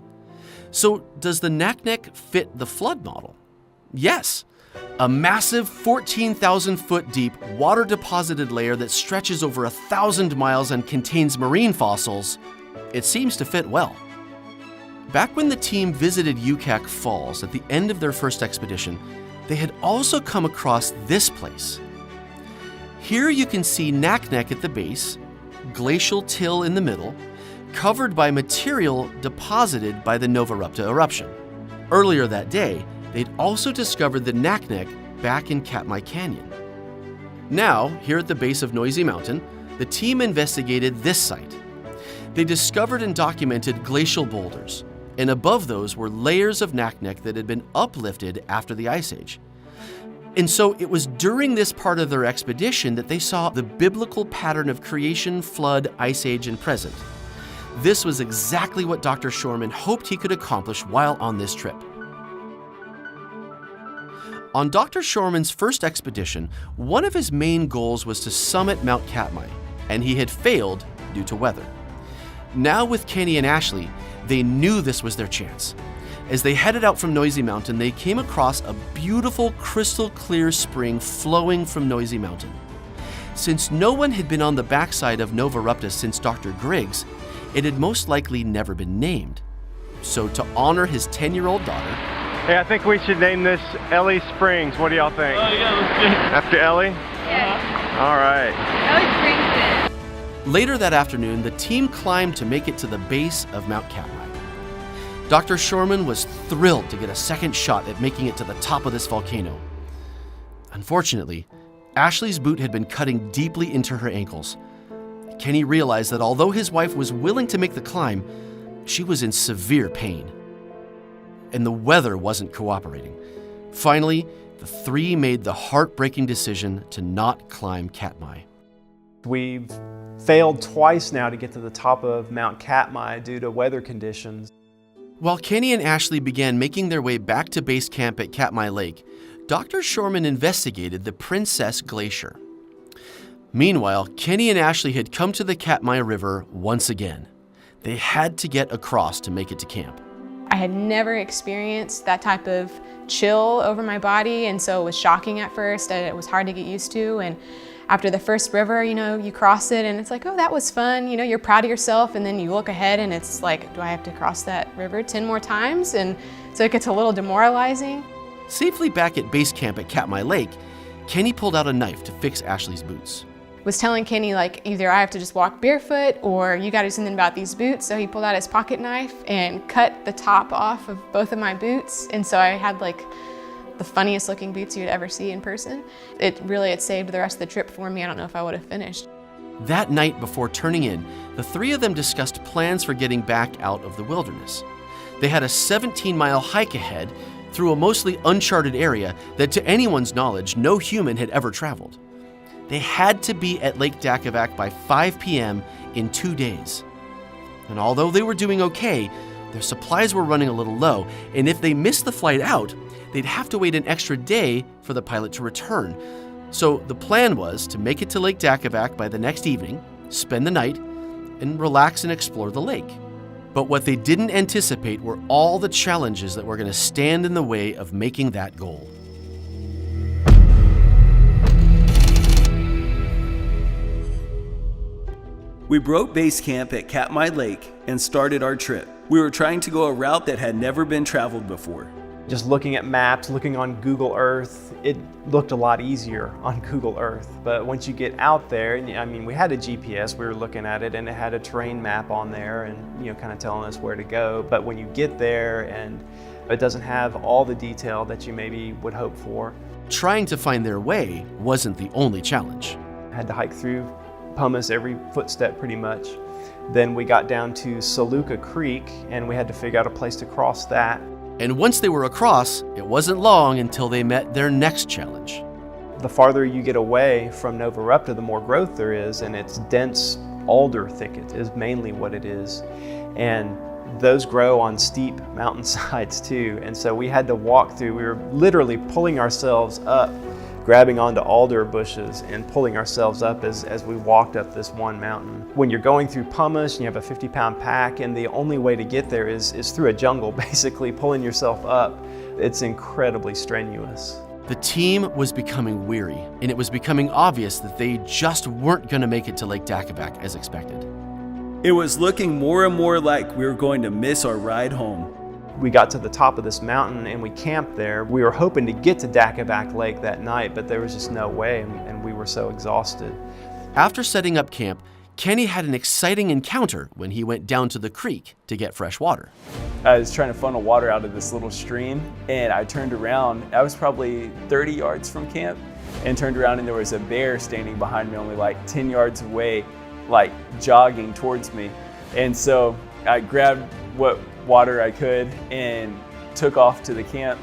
[SPEAKER 3] So, does the Naknek fit the flood model? Yes. A massive 14,000-foot deep water-deposited layer that stretches over 1,000 miles and contains marine fossils. It seems to fit well. Back when the team visited Ukak Falls at the end of their first expedition, they had also come across this place. Here you can see Naknek at the base, glacial till in the middle, covered by material deposited by the Novarupta eruption. Earlier that day, they'd also discovered the Naknek back in Katmai Canyon. Now, here at the base of Noisy Mountain, the team investigated this site. They discovered and documented glacial boulders, and above those were layers of Naknek that had been uplifted after the Ice Age. And so it was during this part of their expedition that they saw the biblical pattern of creation, flood, Ice Age, and present. This was exactly what Dr. Shormann hoped he could accomplish while on this trip. On Dr. Shormann's first expedition, one of his main goals was to summit Mount Katmai, and he had failed due to weather. Now with Kenny and Ashley, they knew this was their chance. As they headed out from Noisy Mountain, they came across a beautiful crystal clear spring flowing from Noisy Mountain. Since no one had been on the backside of Novarupta since Dr. Griggs, it had most likely never been named. So to honor his 10-year-old daughter,
[SPEAKER 7] Hey, I think we should name this Ellie Springs. What do y'all think?
[SPEAKER 14] Oh yeah, let's do it.
[SPEAKER 7] After Ellie?
[SPEAKER 14] Yeah.
[SPEAKER 7] All right.
[SPEAKER 14] Ellie Springs it.
[SPEAKER 3] Later that afternoon, the team climbed to make it to the base of Mount Katmai. Dr. Shormann was thrilled to get a second shot at making it to the top of this volcano. Unfortunately, Ashley's boot had been cutting deeply into her ankles. Kenny realized that although his wife was willing to make the climb, she was in severe pain. And the weather wasn't cooperating. Finally, the three made the heartbreaking decision to not climb Katmai.
[SPEAKER 7] We've failed twice now to get to the top of Mount Katmai due to weather conditions.
[SPEAKER 3] While Kenny and Ashley began making their way back to base camp at Katmai Lake, Dr. Shormann investigated the Princess Glacier. Meanwhile, Kenny and Ashley had come to the Katmai River once again. They had to get across to make it to camp.
[SPEAKER 13] I had never experienced that type of chill over my body, and so it was shocking at first. It was hard to get used to, and after the first river, you cross it and it's like, oh, that was fun. You're proud of yourself, and then you look ahead and it's like, do I have to cross that river 10 more times? And so it gets a little demoralizing.
[SPEAKER 3] Safely back at base camp at Katmai Lake, Kenny pulled out a knife to fix Ashley's boots.
[SPEAKER 13] Was telling Kenny, either I have to just walk barefoot or you gotta do something about these boots. So he pulled out his pocket knife and cut the top off of both of my boots. And so I had the funniest looking boots you'd ever see in person. It saved the rest of the trip for me. I don't know if I would have finished.
[SPEAKER 3] That night before turning in, the three of them discussed plans for getting back out of the wilderness. They had a 17-mile hike ahead through a mostly uncharted area that to anyone's knowledge, no human had ever traveled. They had to be at Lake Dakavac by 5 p.m. in 2 days. And although they were doing okay, their supplies were running a little low, and if they missed the flight out, they'd have to wait an extra day for the pilot to return. So the plan was to make it to Lake Dakavac by the next evening, spend the night, and relax and explore the lake. But what they didn't anticipate were all the challenges that were going to stand in the way of making that goal.
[SPEAKER 2] We broke base camp at Katmai Lake and started our trip. We were trying to go a route that had never been traveled before.
[SPEAKER 7] Just looking at maps, looking on Google Earth, it looked a lot easier on Google Earth. But once you get out there, I mean, we had a GPS, we were looking at it, and it had a terrain map on there and, kind of telling us where to go. But when you get there and it doesn't have all the detail that you maybe would hope for.
[SPEAKER 3] Trying to find their way wasn't the only challenge.
[SPEAKER 7] I had to hike through pumice every footstep pretty much. Then we got down to Saluka Creek and we had to figure out a place to cross that.
[SPEAKER 3] And once they were across, it wasn't long until they met their next challenge.
[SPEAKER 7] The farther you get away from Novarupta, the more growth there is, and it's dense alder thicket is mainly what it is. And those grow on steep mountainsides too. And so we had to walk through, we were literally pulling ourselves up, grabbing onto alder bushes and pulling ourselves up as we walked up this one mountain. When you're going through pumice and you have a 50-pound pack and the only way to get there is through a jungle, basically pulling yourself up, it's incredibly strenuous.
[SPEAKER 3] The team was becoming weary, and it was becoming obvious that they just weren't going to make it to Lake Dakavak as expected.
[SPEAKER 2] It was looking more and more like we were going to miss our ride home.
[SPEAKER 7] We got to the top of this mountain and we camped there. We were hoping to get to Dakavak Lake that night, but there was just no way, and we were so exhausted.
[SPEAKER 3] After setting up camp, Kenny had an exciting encounter when he went down to the creek to get fresh water.
[SPEAKER 9] I was trying to funnel water out of this little stream, and I turned around. I was probably 30 yards from camp, and turned around and there was a bear standing behind me only like 10 yards away, like jogging towards me. And so I grabbed what water I could and took off to the camp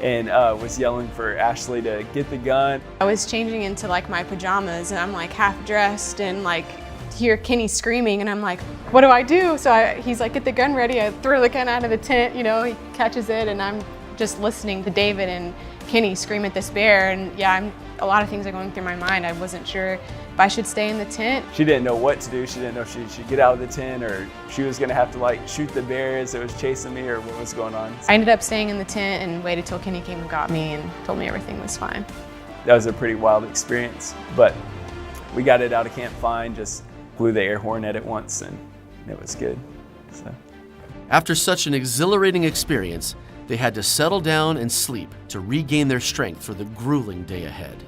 [SPEAKER 9] and was yelling for Ashley to get the gun.
[SPEAKER 13] I was changing into like my pajamas and I'm like half dressed and like hear Kenny screaming and I'm like, what do I do? So he's like, get the gun ready. I throw the gun out of the tent, he catches it, and I'm just listening to David and Kenny scream at this bear. And yeah, a lot of things are going through my mind. I wasn't sure if I should stay in the tent.
[SPEAKER 9] She didn't know what to do. She didn't know if she should get out of the tent or she was gonna have to like shoot the bear as it was chasing me or what was going on.
[SPEAKER 13] I ended up staying in the tent and waited till Kenny came and got me and told me everything was fine.
[SPEAKER 9] That was a pretty wild experience, but we got it out of camp fine, just blew the air horn at it once and it was good. So.
[SPEAKER 3] After such an exhilarating experience, they had to settle down and sleep to regain their strength for the grueling day ahead.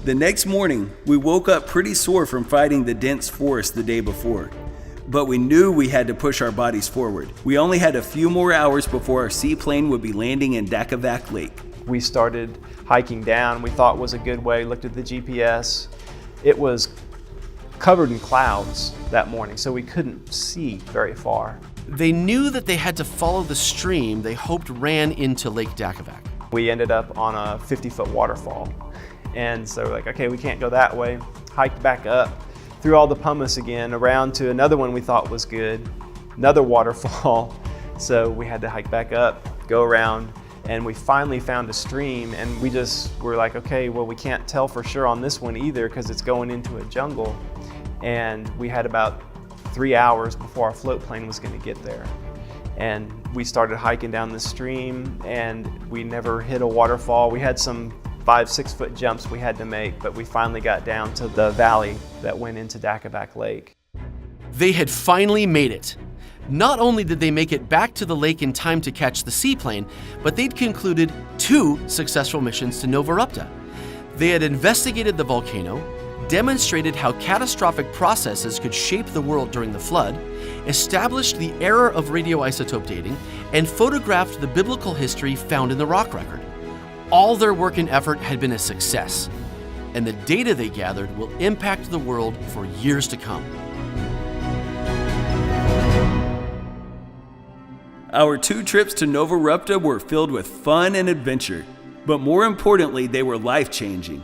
[SPEAKER 2] The next morning, we woke up pretty sore from fighting the dense forest the day before. But we knew we had to push our bodies forward. We only had a few more hours before our seaplane would be landing in Dakavak Lake.
[SPEAKER 7] We started hiking down. We thought was a good way, looked at the GPS. It was covered in clouds that morning, so we couldn't see very far.
[SPEAKER 3] They knew that they had to follow the stream they hoped ran into Lake Dakavak.
[SPEAKER 7] We ended up on a 50-foot waterfall. And so we're like, okay, we can't go that way. Hiked back up, through all the pumice again, around to another one we thought was good, another waterfall. So we had to hike back up, go around, and we finally found a stream, and we just were like, okay, well, we can't tell for sure on this one either because it's going into a jungle. And we had about 3 hours before our float plane was gonna get there. And we started hiking down the stream and we never hit a waterfall. We had some 5-6 foot jumps we had to make, but we finally got down to the valley that went into Dakavak Lake.
[SPEAKER 3] They had finally made it. Not only did they make it back to the lake in time to catch the seaplane, but they'd concluded 2 successful missions to Novarupta. They had investigated the volcano, demonstrated how catastrophic processes could shape the world during the flood, established the era of radioisotope dating, and photographed the biblical history found in the rock record. All their work and effort had been a success, and the data they gathered will impact the world for years to come.
[SPEAKER 2] Our 2 trips to Novarupta were filled with fun and adventure, but more importantly, they were life-changing.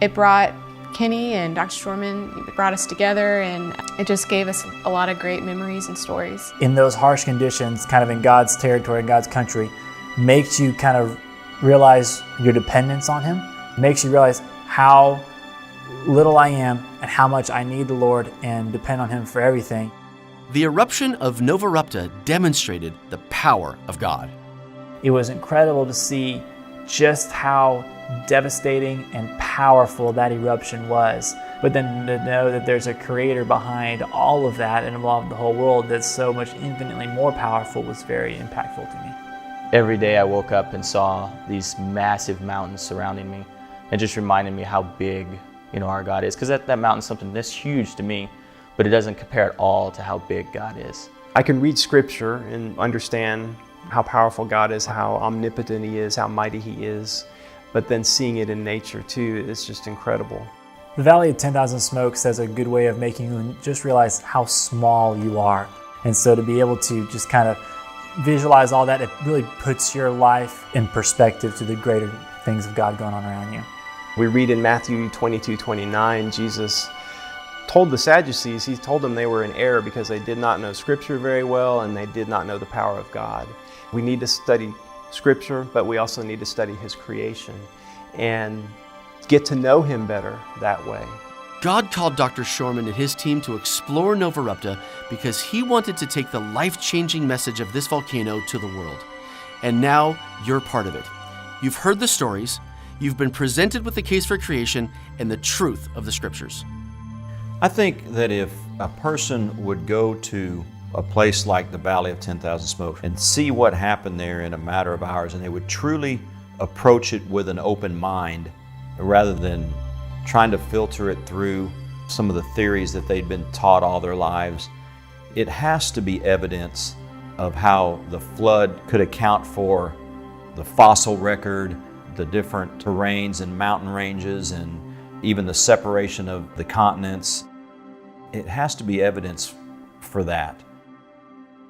[SPEAKER 13] It brought Kenny and Dr. Shormann, it brought us together, and it just gave us a lot of great memories and stories.
[SPEAKER 8] In those harsh conditions, kind of in God's territory, in God's country, makes you kind of realize your dependence on Him, makes you realize how little I am and how much I need the Lord and depend on Him for everything.
[SPEAKER 3] The eruption of Novarupta demonstrated the power of God.
[SPEAKER 8] It was incredible to see just how devastating and powerful that eruption was. But then to know that there's a creator behind all of that and involved the whole world that's so much infinitely more powerful was very impactful to me.
[SPEAKER 11] Every day I woke up and saw these massive mountains surrounding me and just reminded me how big, our God is. Because that mountain's something that's huge to me, but it doesn't compare at all to how big God is.
[SPEAKER 7] I can read scripture and understand how powerful God is, how omnipotent He is, how mighty He is, but then seeing it in nature too is just incredible.
[SPEAKER 8] The Valley of 10,000 Smokes has a good way of making you just realize how small you are. And so to be able to just kind of visualize all that, it really puts your life in perspective to the greater things of God going on around you.
[SPEAKER 7] We read in Matthew 22:29, Jesus told the Sadducees, He told them they were in error because they did not know Scripture very well and they did not know the power of God. We need to study Scripture, but we also need to study His creation and get to know Him better that way.
[SPEAKER 3] God called Dr. Shormann and his team to explore Novarupta because he wanted to take the life-changing message of this volcano to the world. And now you're part of it. You've heard the stories, you've been presented with the case for creation and the truth of the Scriptures.
[SPEAKER 10] I think that if a person would go to a place like the Valley of 10,000 Smokes and see what happened there in a matter of hours, and they would truly approach it with an open mind rather than trying to filter it through some of the theories that they'd been taught all their lives, it has to be evidence of how the flood could account for the fossil record, the different terrains and mountain ranges, and even the separation of the continents. It has to be evidence for that.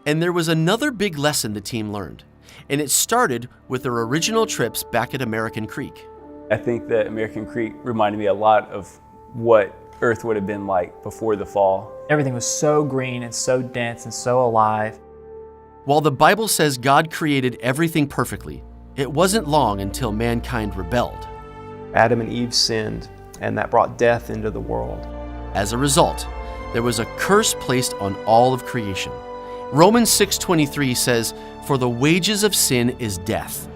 [SPEAKER 3] And there was another big lesson the team learned, and it started with their original trips back at American Creek.
[SPEAKER 9] I think that American Creek reminded me a lot of what Earth would have been like before the fall.
[SPEAKER 8] Everything was so green and so dense and so alive.
[SPEAKER 3] While the Bible says God created everything perfectly, it wasn't long until mankind rebelled.
[SPEAKER 7] Adam and Eve sinned, and that brought death into the world.
[SPEAKER 3] As a result, there was a curse placed on all of creation. Romans 6:23 says, "For the wages of sin is death."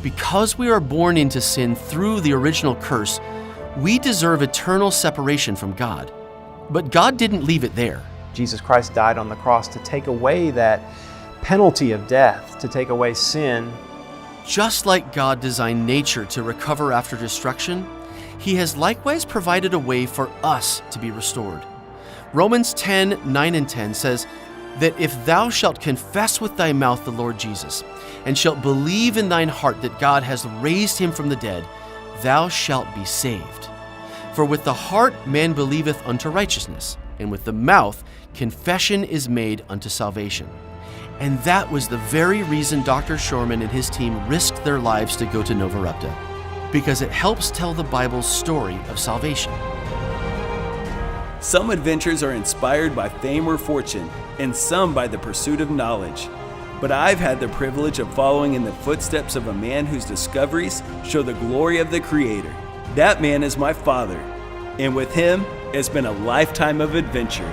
[SPEAKER 3] Because we are born into sin through the original curse, we deserve eternal separation from God. But God didn't leave it there.
[SPEAKER 7] Jesus Christ died on the cross to take away that penalty of death, to take away sin.
[SPEAKER 3] Just like God designed nature to recover after destruction, He has likewise provided a way for us to be restored. Romans 10:9 and 10 says that if thou shalt confess with thy mouth the Lord Jesus, and shalt believe in thine heart that God has raised him from the dead, thou shalt be saved. For with the heart man believeth unto righteousness, and with the mouth confession is made unto salvation. And that was the very reason Dr. Shormann and his team risked their lives to go to Novarupta, because it helps tell the Bible's story of salvation.
[SPEAKER 2] Some adventures are inspired by fame or fortune, and some by the pursuit of knowledge. But I've had the privilege of following in the footsteps of a man whose discoveries show the glory of the Creator. That man is my father, and with him, it's been a lifetime of adventure.